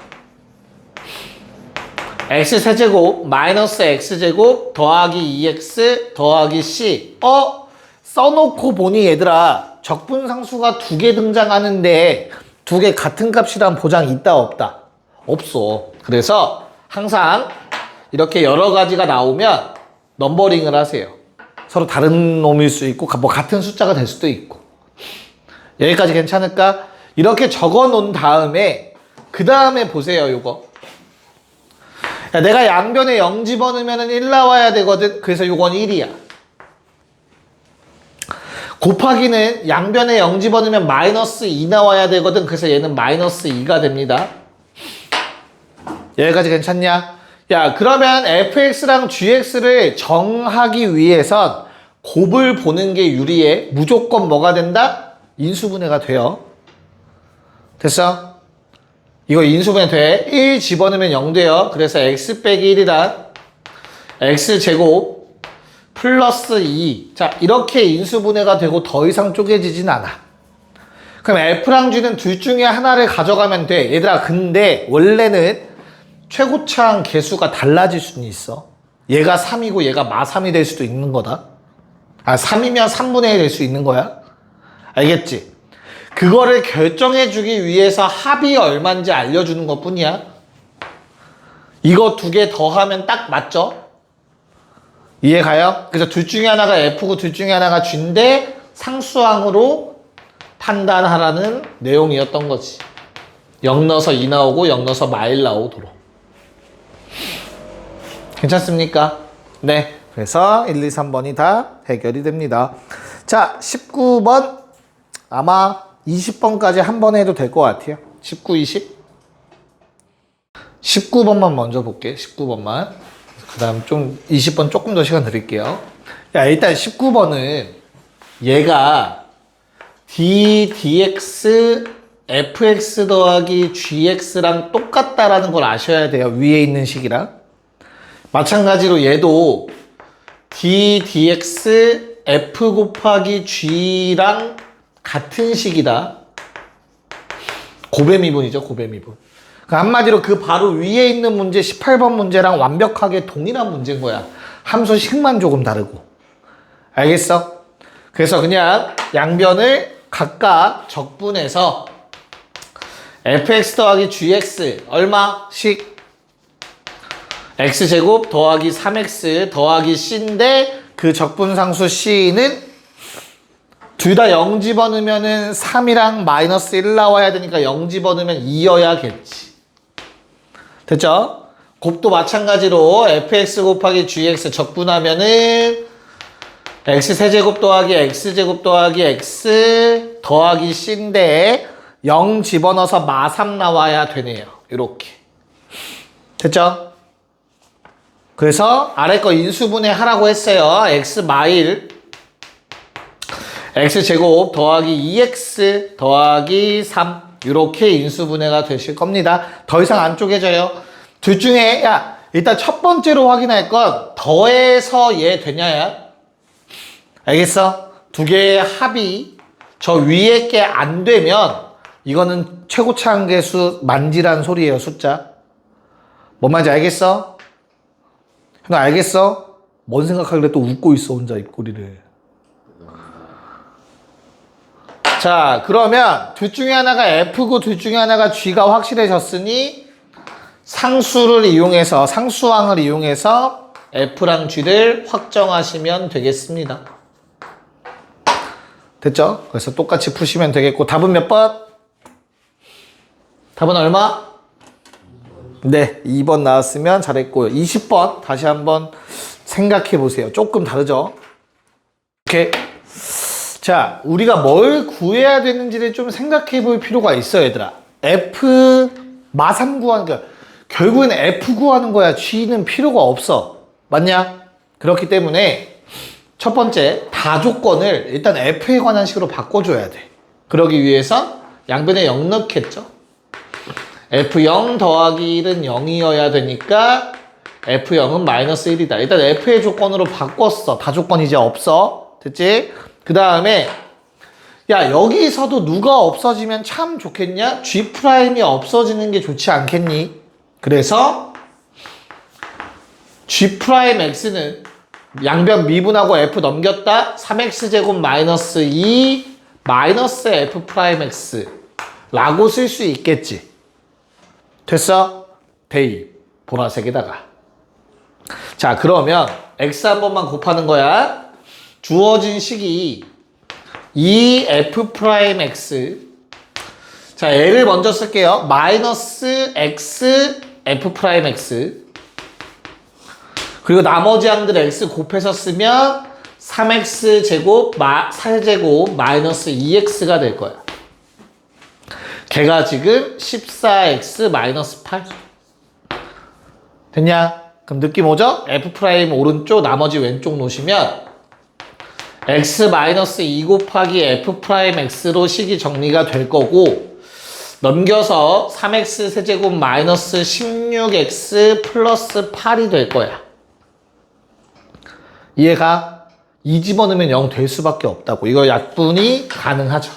x세제곱 마이너스 x제곱 더하기 2x 더하기 c. 써놓고 보니 얘들아, 적분상수가 두 개 등장하는데 두 개 같은 값이란 보장 있다 없다? 없어. 그래서 항상 이렇게 여러 가지가 나오면 넘버링을 하세요. 서로 다른 놈일 수 있고 뭐 같은 숫자가 될 수도 있고. 여기까지 괜찮을까? 이렇게 적어 놓은 다음에 그 다음에 보세요, 요거. 야, 내가 양변에 0 집어넣으면 1 나와야 되거든. 그래서 요건 1이야. 곱하기는 양변에 0 집어넣으면 마이너스 2 나와야 되거든. 그래서 얘는 마이너스 2가 됩니다. 여기까지 괜찮냐? 야, 그러면 fx랑 gx를 정하기 위해선 곱을 보는 게 유리해. 무조건 뭐가 된다? 인수분해가 돼요. 됐어? 이거 인수분해 돼. 1 집어넣으면 0 돼요. 그래서 x 빼기 1이란 x제곱 플러스 2. 자, 이렇게 인수분해가 되고 더 이상 쪼개지진 않아. 그럼 f랑 g는 둘 중에 하나를 가져가면 돼. 얘들아, 근데 원래는 최고차항 개수가 달라질 수는 있어. 얘가 3이고 얘가 마 3이 될 수도 있는 거다. 3이면 3분의 1 될 수 있는 거야. 알겠지? 그거를 결정해주기 위해서 합이 얼마인지 알려주는 것 뿐이야. 이거 두 개 더하면 딱 맞죠? 이해가요? 그래서 둘 중에 하나가 F고 둘 중에 하나가 G인데 상수항으로 판단하라는 내용이었던 거지. 0 넣어서 2 나오고 0 넣어서 마일 나오도록. 괜찮습니까? 네. 그래서 1, 2, 3번이 다 해결이 됩니다. 자, 19번 아마 20번까지 한 번에 해도 될 것 같아요. 19, 20. 19번만 먼저 볼게. 19번만. 그 다음 좀 20번 조금 더 시간 드릴게요. 야, 일단 19번은 얘가 d, dx, fx 더하기 gx랑 똑같다라는 걸 아셔야 돼요. 위에 있는 식이랑. 마찬가지로 얘도 d, dx, f 곱하기 g랑 같은 식이다. 고배미분이죠, 고배미분. 한마디로 그 바로 위에 있는 문제 18번 문제랑 완벽하게 동일한 문제인 거야. 함수식만 조금 다르고. 알겠어? 그래서 그냥 양변을 각각 적분해서 fx 더하기 gx 얼마씩? x제곱 더하기 3x 더하기 c인데 그 적분상수 c는 둘 다 0 집어넣으면은 3이랑 마이너스 1 나와야 되니까 0 집어넣으면 2여야겠지. 됐죠? 곱도 마찬가지로 fx 곱하기 gx 적분하면은 x세제곱 더하기 x제곱 더하기 x 더하기 c인데 0 집어넣어서 마3 나와야 되네요. 이렇게. 됐죠? 그래서 아래 거 인수분해 하라고 했어요. x 마일 x제곱 더하기 2x 더하기 3 이렇게 인수분해가 되실 겁니다. 더 이상 안 쪼개져요. 둘 중에 야 일단 첫 번째로 확인할 건 더해서 얘 되냐야. 알겠어? 두 개의 합이 저 위에 게 안 되면 이거는 최고차 한계수 만지란 소리예요. 숫자. 뭔 말인지 알겠어? 형 알겠어? 뭔 생각하길래 또 웃고 있어 혼자 입꼬리를. 자, 그러면 둘 중에 하나가 F고 둘 중에 하나가 G가 확실해졌으니 상수를 이용해서, 상수항을 이용해서 F랑 G를 확정하시면 되겠습니다. 됐죠? 그래서 똑같이 푸시면 되겠고, 답은 몇 번? 답은 얼마? 네, 2번 나왔으면 잘했고요. 20번 다시 한번 생각해 보세요. 조금 다르죠? 오케이. 자, 우리가 뭘 구해야 되는지를 좀 생각해 볼 필요가 있어요, 얘들아. F, 마3 구하는 거야. 결국에는 F 구하는 거야. G는 필요가 없어. 맞냐? 그렇기 때문에 첫 번째, 다조건을 일단 F에 관한 식으로 바꿔줘야 돼. 그러기 위해서 양변에 0 넣겠죠? F0 더하기 1은 0이어야 되니까 F0은 마이너스 1이다. 일단 F의 조건으로 바꿨어. 다조건 이제 없어. 됐지? 그 다음에 야 여기서도 누가 없어지면 참 좋겠냐? G'이 없어지는 게 좋지 않겠니? 그래서 G'X는 양변 미분하고 F 넘겼다. 3X제곱 마이너스 2 마이너스 F'X 라고 쓸 수 있겠지. 됐어? 대입 보라색에다가. 자 그러면 X 한 번만 곱하는 거야. 주어진 식이 2F'X. 자, 얘를 먼저 쓸게요. 마이너스 X F'X. 그리고 나머지 항들 X 곱해서 쓰면 3X 제곱, 4제곱 마이너스 2X가 될 거야. 걔가 지금 14X 마이너스 8. 됐냐? 그럼 느낌 오죠? F' 오른쪽, 나머지 왼쪽 놓으시면 x-2 곱하기 f'x로 식이 정리가 될 거고 넘겨서 3x 세제곱 마이너스 16x 플러스 8이 될 거야. 이해가? 2 집어넣으면 0 될 수밖에 없다고. 이거 약분이 가능하죠.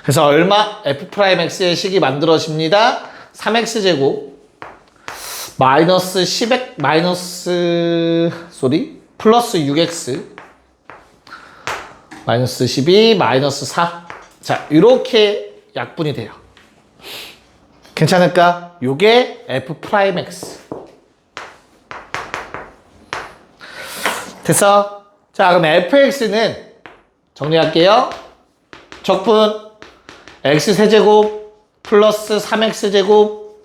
그래서 얼마? f'x의 식이 만들어집니다. 3x 제곱 마이너스 10x 마이너스 플러스 6x 마이너스 12 마이너스 4. 자, 이렇게 약분이 돼요. 괜찮을까? 요게 f 프라임 x. 됐어? 자, 그럼 fx는 정리할게요. 적분 x 세제곱 플러스 3x제곱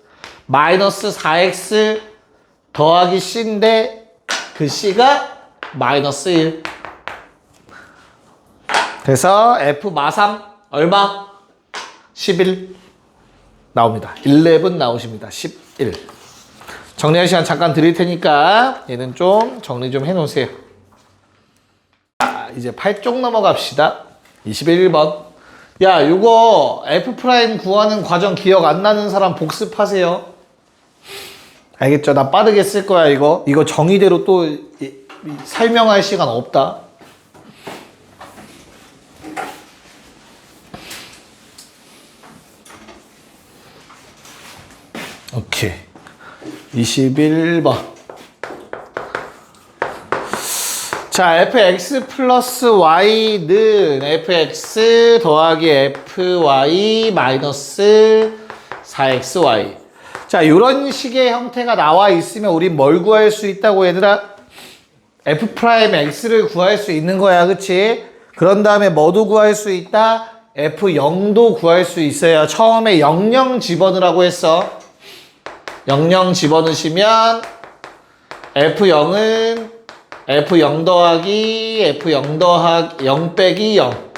마이너스 4x 더하기 c인데 그 c가 마이너스 1. 그래서 f 마삼 얼마? 11 나옵니다. 11 나오십니다. 11. 정리할 시간 잠깐 드릴 테니까 얘는 좀 정리 좀 해놓으세요. 자, 이제 8쪽 넘어갑시다. 21번. 야, 요거 f 프라임 구하는 과정 기억 안 나는 사람 복습하세요. 알겠죠? 나 빠르게 쓸 거야, 이거. 이거 정의대로 또 설명할 시간 없다. 오케이. 21번. 자, fx 플러스 y는 fx 더하기 fy 마이너스 4xy. 자, 이런 식의 형태가 나와 있으면 우린 뭘 구할 수 있다고 얘들아? f 프라임 x를 구할 수 있는 거야, 그치? 그런 다음에 뭐도 구할 수 있다? f0도 구할 수 있어요. 처음에 00 집어넣으라고 했어. 00 집어넣으시면 f0은 f0 더하기 f0 더하기 0 빼기 0.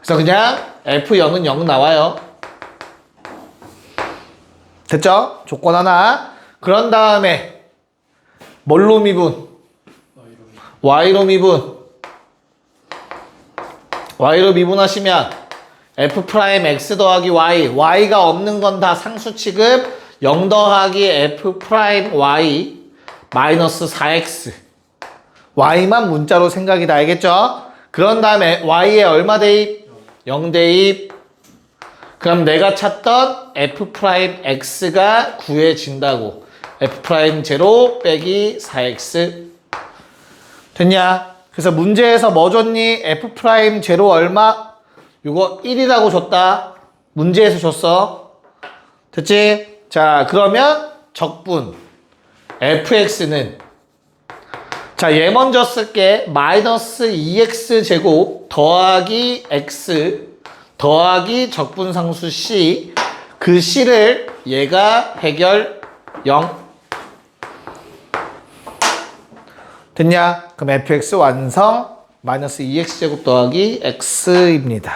그래서 그냥 f0은 0 나와요. 됐죠? 조건 하나. 그런 다음에 뭘로 미분? y로 미분. y로 미분하시면 f 프라임 x 더하기 y. y가 없는 건 다 상수 취급. 0 더하기 f 프라임 y 마이너스 4x. y만 문자로 생각이다. 알겠죠? 그런 다음에 y에 얼마 대입? 0 대입. 그럼 내가 찾던 f 프라임 x가 구해진다고. f 프라임 제로 빼기 4x. 됐냐? 그래서 문제에서 뭐 줬니? f 프라임 제로 얼마? 이거 1이라고 줬다. 문제에서 줬어. 됐지? 자, 그러면 적분 fx는, 자, 얘 먼저 쓸게. 마이너스 2x 제곱 더하기 x 더하기 적분상수 c. 그 c를 얘가 해결 0. 됐냐? 그럼 fx 완성. 마이너스 2x 제곱 더하기 x입니다.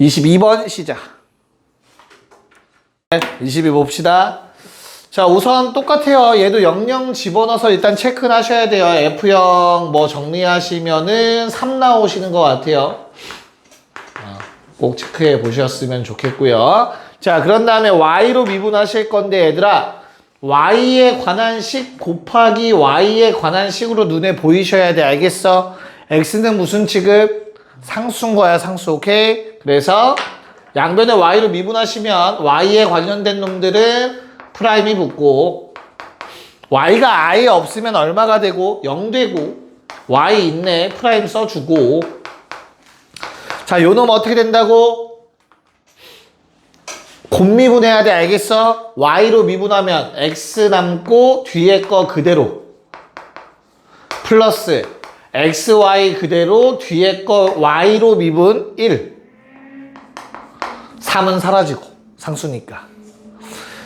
22번 시작. 22 봅시다. 자, 우선 똑같아요. 얘도 00 집어넣어서 일단 체크를 하셔야 돼요. F0 뭐 정리하시면은 3 나오시는 것 같아요. 꼭 체크해 보셨으면 좋겠고요. 자, 그런 다음에 Y로 미분하실 건데 얘들아, Y에 관한 식 곱하기 Y에 관한 식으로 눈에 보이셔야 돼. 알겠어? X는 무슨 취급? 상수인 거야, 상수. 오케이? 그래서 양변에 Y로 미분하시면 Y에 관련된 놈들은 프라임이 붙고, Y가 아예 없으면 얼마가 되고? 0 되고, Y 있네. 프라임 써주고. 자, 요 놈 어떻게 된다고? 곱미분해야 돼. 알겠어? Y로 미분하면 X 남고 뒤에 거 그대로. 플러스 XY 그대로 뒤에 거 Y로 미분 1. 3은 사라지고. 상수니까.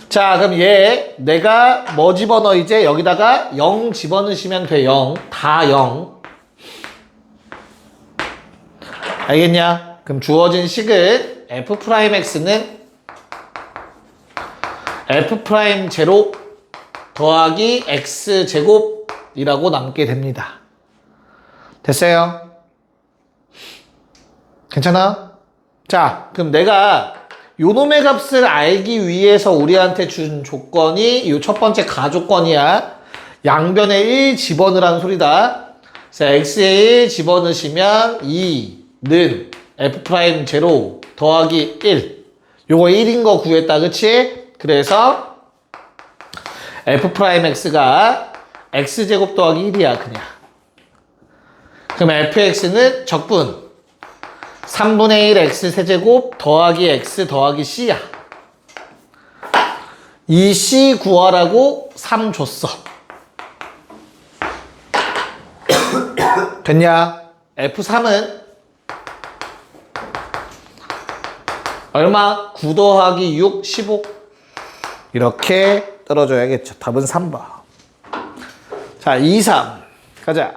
자, 그럼 얘 내가 뭐 집어넣어? 이제 여기다가 0 집어넣으시면 돼. 0. 다 0. 알겠냐? 그럼 주어진 식은 f 프라임 x는 f 프라임 제로 더하기 x 제곱이라고 남게 됩니다. 됐어요? 괜찮아? 자, 그럼 내가 요 놈의 값을 알기 위해서 우리한테 준 조건이 요 첫 번째 가조건이야. 양변에 1 집어넣으라는 소리다. 그래서 x에 1 집어넣으시면 2는 f' 제로 더하기 1. 요거 1인 거 구했다. 그치? 그래서 f'x가 x제곱 더하기 1이야. 그냥. 그럼 fx는 적분 3분의 1 x 세제곱 더하기 x 더하기 c야. 이 c 구하라고 3 줬어. 됐냐? f3은 얼마? 9 더하기 6, 15. 이렇게 떨어져야겠죠. 답은 3번. 자, 2, 3. 가자.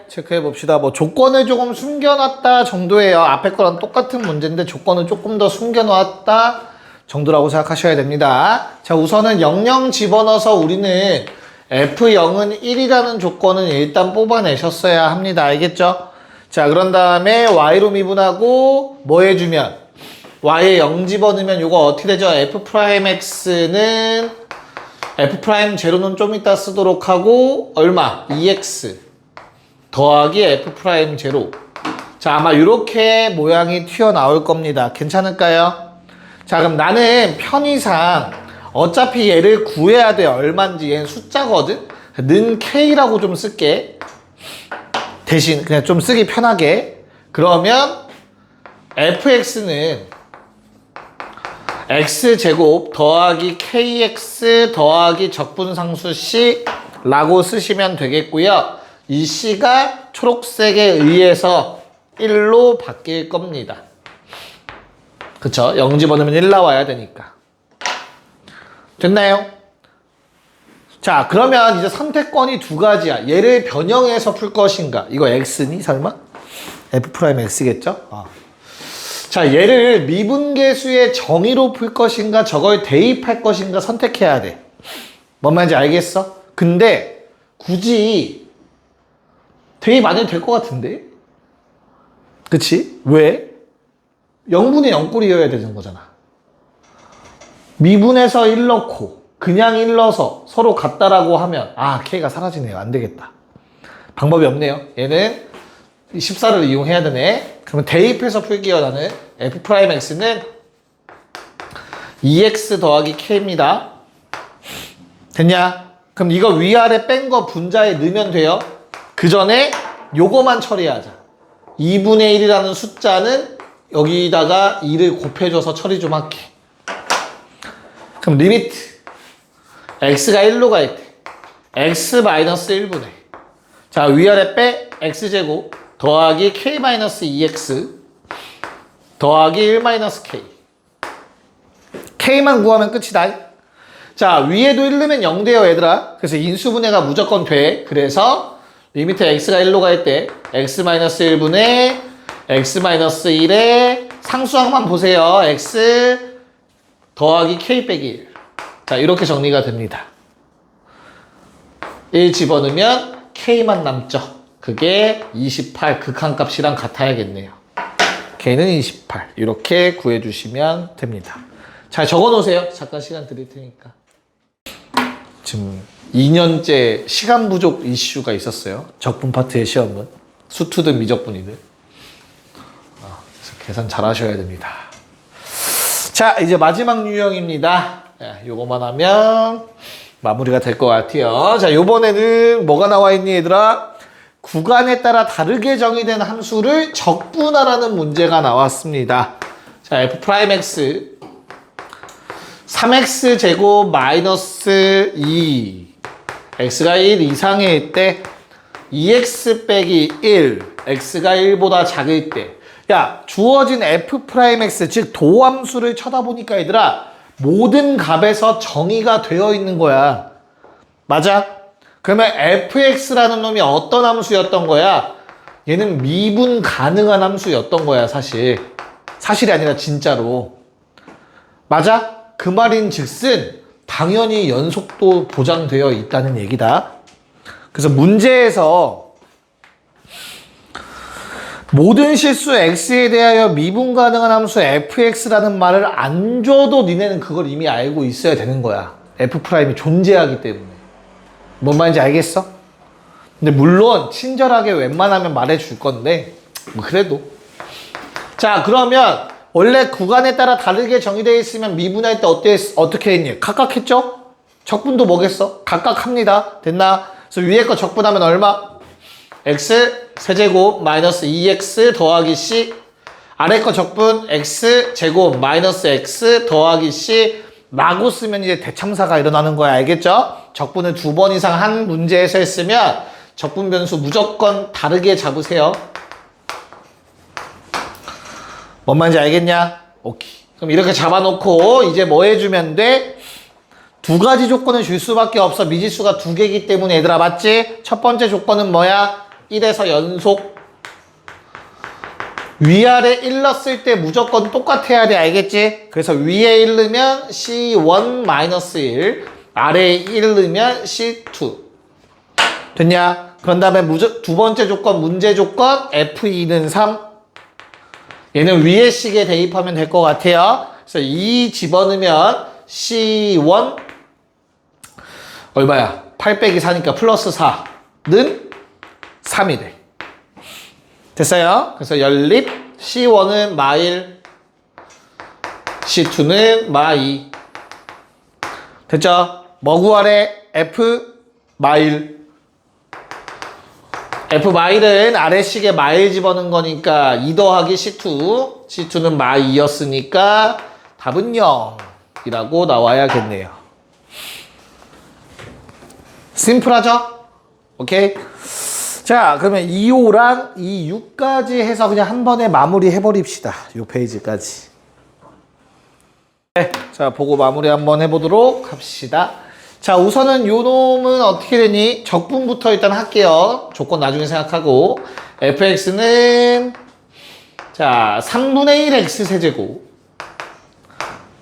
체크해 봅시다. 뭐 조건을 조금 숨겨놨다 정도예요. 앞에 거랑 똑같은 문제인데 조건을 조금 더 숨겨놨다 정도라고 생각하셔야 됩니다. 자, 우선은 00 집어넣어서 우리는 F0은 1이라는 조건은 일단 뽑아내셨어야 합니다. 알겠죠? 자, 그런 다음에 Y로 미분하고 뭐 해주면 Y에 0 집어넣으면 이거 어떻게 되죠? F'X는 F'제로는 좀 이따 쓰도록 하고 얼마? 2X 더하기 F'제로. 자, 아마 이렇게 모양이 튀어나올 겁니다. 괜찮을까요? 자, 그럼 나는 편의상 어차피 얘를 구해야 돼. 얼마인지. 얘는 숫자거든? 는 K라고 좀 쓸게. 대신 그냥 좀 쓰기 편하게. 그러면 fx는 x제곱 더하기 kx 더하기 적분상수 c 라고 쓰시면 되겠고요. 이 c가 초록색에 의해서 1로 바뀔 겁니다. 그쵸? 0 집어넣으면 1 나와야 되니까. 됐나요? 자, 그러면 이제 선택권이 두 가지야. 얘를 변형해서 풀 것인가? 이거 x니 설마? f'x겠죠? 자, 얘를 미분계수의 정의로 풀 것인가? 저걸 대입할 것인가? 선택해야 돼. 뭔 말인지 알겠어? 근데 굳이 대입 안 해도 될 것 같은데? 그치? 왜? 0분의 0꼴이어야 되는 거잖아. 미분해서 1 넣고 그냥 1 넣어서 서로 같다라고 하면 K가 사라지네요. 안 되겠다. 방법이 없네요. 얘는 14를 이용해야 되네. 그러면 대입해서 풀게요. 나는 F'X는 2X 더하기 K입니다. 됐냐? 그럼 이거 위아래 뺀 거 분자에 넣으면 돼요. 그 전에 요거만 처리하자. 2분의 1이라는 숫자는 여기다가 2를 곱해줘서 처리 좀 할게. 그럼 리미트 x가 1로 갈 때 x 마이너스 1분의 자, 위아래 빼 x제곱 더하기 k 마이너스 2x 더하기 1 마이너스 k k만 구하면 끝이다. 자, 위에도 1 넣으면 0 돼요, 얘들아. 그래서 인수분해가 무조건 돼. 그래서 리미트 x가 1로 갈 때 x 마이너스 1분의 x 마이너스 1에 상수항만 보세요. x 더하기 k 빼기 1. 자, 이렇게 정리가 됩니다. 1 집어넣으면 k만 남죠. 그게 28 극한값이랑 같아야겠네요. k는 28 이렇게 구해주시면 됩니다. 잘 적어놓으세요. 잠깐 시간 드릴 테니까. 지금 2년째 시간 부족 이슈가 있었어요. 적분 파트의 시험은. 수투든 미적분이든. 그래서 계산 잘 하셔야 됩니다. 자, 이제 마지막 유형입니다. 요거만 하면 마무리가 될 것 같아요. 자, 요번에는 뭐가 나와 있니, 얘들아? 구간에 따라 다르게 정의된 함수를 적분하라는 문제가 나왔습니다. 자, f'x 3x 제곱 마이너스 2 x가 1 이상일 때 2x 빼기 1 x가 1보다 작을 때 야, 주어진 f'x 즉 도함수를 쳐다보니까 얘들아 모든 값에서 정의가 되어 있는 거야. 맞아? 그러면 fx라는 놈이 어떤 함수였던 거야? 얘는 미분 가능한 함수였던 거야, 사실. 사실이 아니라 진짜로. 맞아? 그 말인 즉슨 당연히 연속도 보장되어 있다는 얘기다. 그래서 문제에서 모든 실수 x에 대하여 미분 가능한 함수 fx라는 말을 안 줘도 니네는 그걸 이미 알고 있어야 되는 거야. f'이 존재하기 때문에. 뭔 말인지 알겠어? 근데 물론 친절하게 웬만하면 말해줄 건데 뭐 그래도. 자, 그러면 원래 구간에 따라 다르게 정의되어 있으면 미분할 때 어떻게 했니? 각각 했죠? 적분도 뭐겠어? 각각 합니다. 됐나? 그래서 위에 거 적분하면 얼마? x 세제곱 마이너스 2x 더하기 c 아래 거 적분 x 제곱 마이너스 x 더하기 c 라고 쓰면 이제 대참사가 일어나는 거야. 알겠죠? 적분을 2번 이상 한 문제에서 했으면 적분 변수 무조건 다르게 잡으세요. 뭔 말인지 알겠냐? 오케이. 그럼 이렇게 잡아놓고 이제 뭐 해주면 돼? 두 가지 조건을 줄 수밖에 없어. 미지수가 두 개이기 때문에 얘들아 맞지? 첫 번째 조건은 뭐야? 1에서 연속. 위아래 1 넣었을 때 무조건 똑같아야 돼. 알겠지? 그래서 위에 1 넣으면 C1-1 아래에 1 넣으면 C2 됐냐? 그런 다음에 두 번째 조건 문제 조건 F2는 3 얘는 위에 식에 대입하면 될 것 같아요. 그래서 2 집어넣으면 C1 얼마야? 8 빼기 4니까 플러스 4는 3이 돼. 됐어요? 그래서 연립 C1은 마1 C2는 마2 됐죠? 뭐 구하래? F 마1 F 마1은 아래식에 마1 집어넣은 거니까 2 더하기 C2 C2는 마2였으니까 답은 0이라고 나와야겠네요. 심플하죠? 오케이? 자, 그러면 2호랑 2,6까지 해서 그냥 한 번에 마무리 해버립시다. 이 페이지까지. 네, 자, 보고 마무리 한번 해보도록 합시다. 자, 우선은 요 놈은 어떻게 되니? 적분부터 일단 할게요. 조건 나중에 생각하고. fx는, 자, 3분의 1 x 세제곱.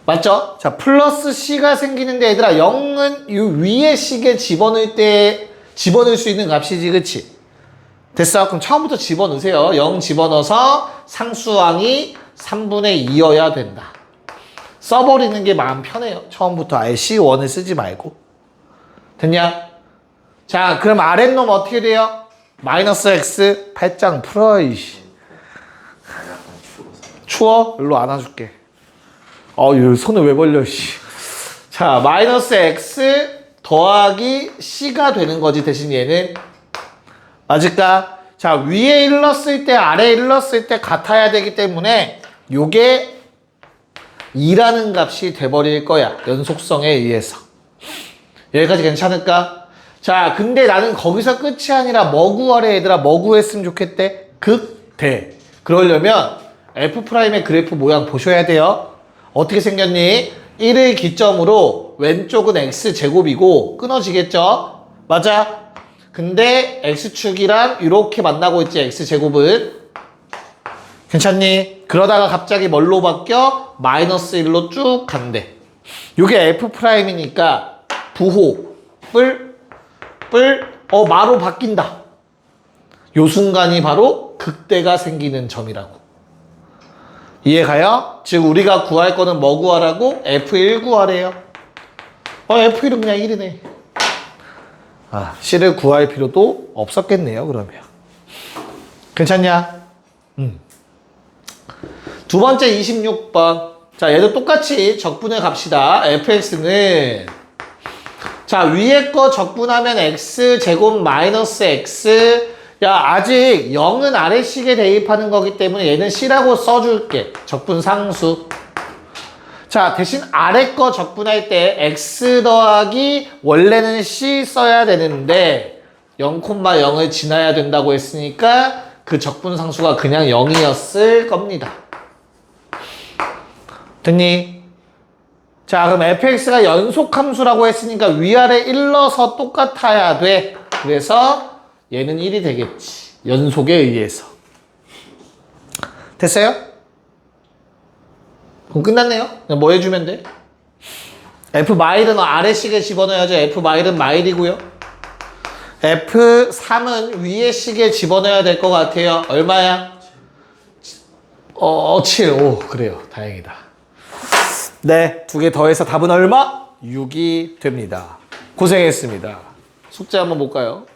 맞죠? 자, 플러스 c가 생기는데 얘들아, 0은 요 위에 식에 집어넣을 수 있는 값이지, 그치? 됐어? 그럼 처음부터 집어넣으세요. 0 집어넣어서 상수항이 3분의 2여야 된다. 써버리는 게 마음 편해요. 처음부터 아예 C1을 쓰지 말고. 됐냐? 자, 그럼 아랫놈 어떻게 돼요? 마이너스 x 8장 풀어, 이씨. 추워? 일로 안아줄게. 이 손을 왜 벌려, 씨. 자, 마이너스 x 더하기 c가 되는 거지, 대신 얘는. 맞을까? 자, 위에 1 넣었을 때, 아래에 1 넣었을 때 같아야 되기 때문에 요게 2라는 값이 돼버릴 거야. 연속성에 의해서. 여기까지 괜찮을까? 자, 근데 나는 거기서 끝이 아니라 뭐 구하래, 얘들아? 뭐 구했으면 좋겠대? 극대. 그러려면 F'의 그래프 모양 보셔야 돼요. 어떻게 생겼니? 1을 기점으로 왼쪽은 X제곱이고 끊어지겠죠? 맞아? 근데 X축이랑 이렇게 만나고 있지, X제곱은. 괜찮니? 그러다가 갑자기 뭘로 바뀌어? 마이너스 1로 쭉 간대. 요게 F'이니까 부호, 마로 바뀐다. 요 순간이 바로 극대가 생기는 점이라고. 이해가요? 즉 우리가 구할 거는 뭐 구하라고? F1 구하래요. F1은 그냥 1이네. C를 구할 필요도 없었겠네요, 그러면. 괜찮냐? 두 번째 26번. 자, 얘도 똑같이 적분해 갑시다. fx는, 자, 위에 거 적분하면 x제곱 마이너스 x. 야, 아직 0은 아래식에 대입하는 거기 때문에 얘는 C라고 써줄게. 적분 상수. 자, 대신 아래 거 적분할 때 x 더하기 원래는 C 써야 되는데 0,0을 지나야 된다고 했으니까 그 적분 상수가 그냥 0이었을 겁니다. 됐니? 자, 그럼 fx가 연속함수라고 했으니까 위아래 1 넣어서 똑같아야 돼. 그래서 얘는 1이 되겠지. 연속에 의해서. 됐어요? 그럼 끝났네요. 그냥 뭐 해주면 돼? F-은 아래식에 집어넣어야죠. F-은 마일이고요. F3은 위에 식에 집어넣어야 될 것 같아요. 얼마야? 7. 오, 그래요. 다행이다. 네, 2개 더해서 답은 얼마? 6이 됩니다. 고생했습니다. 숙제 한번 볼까요?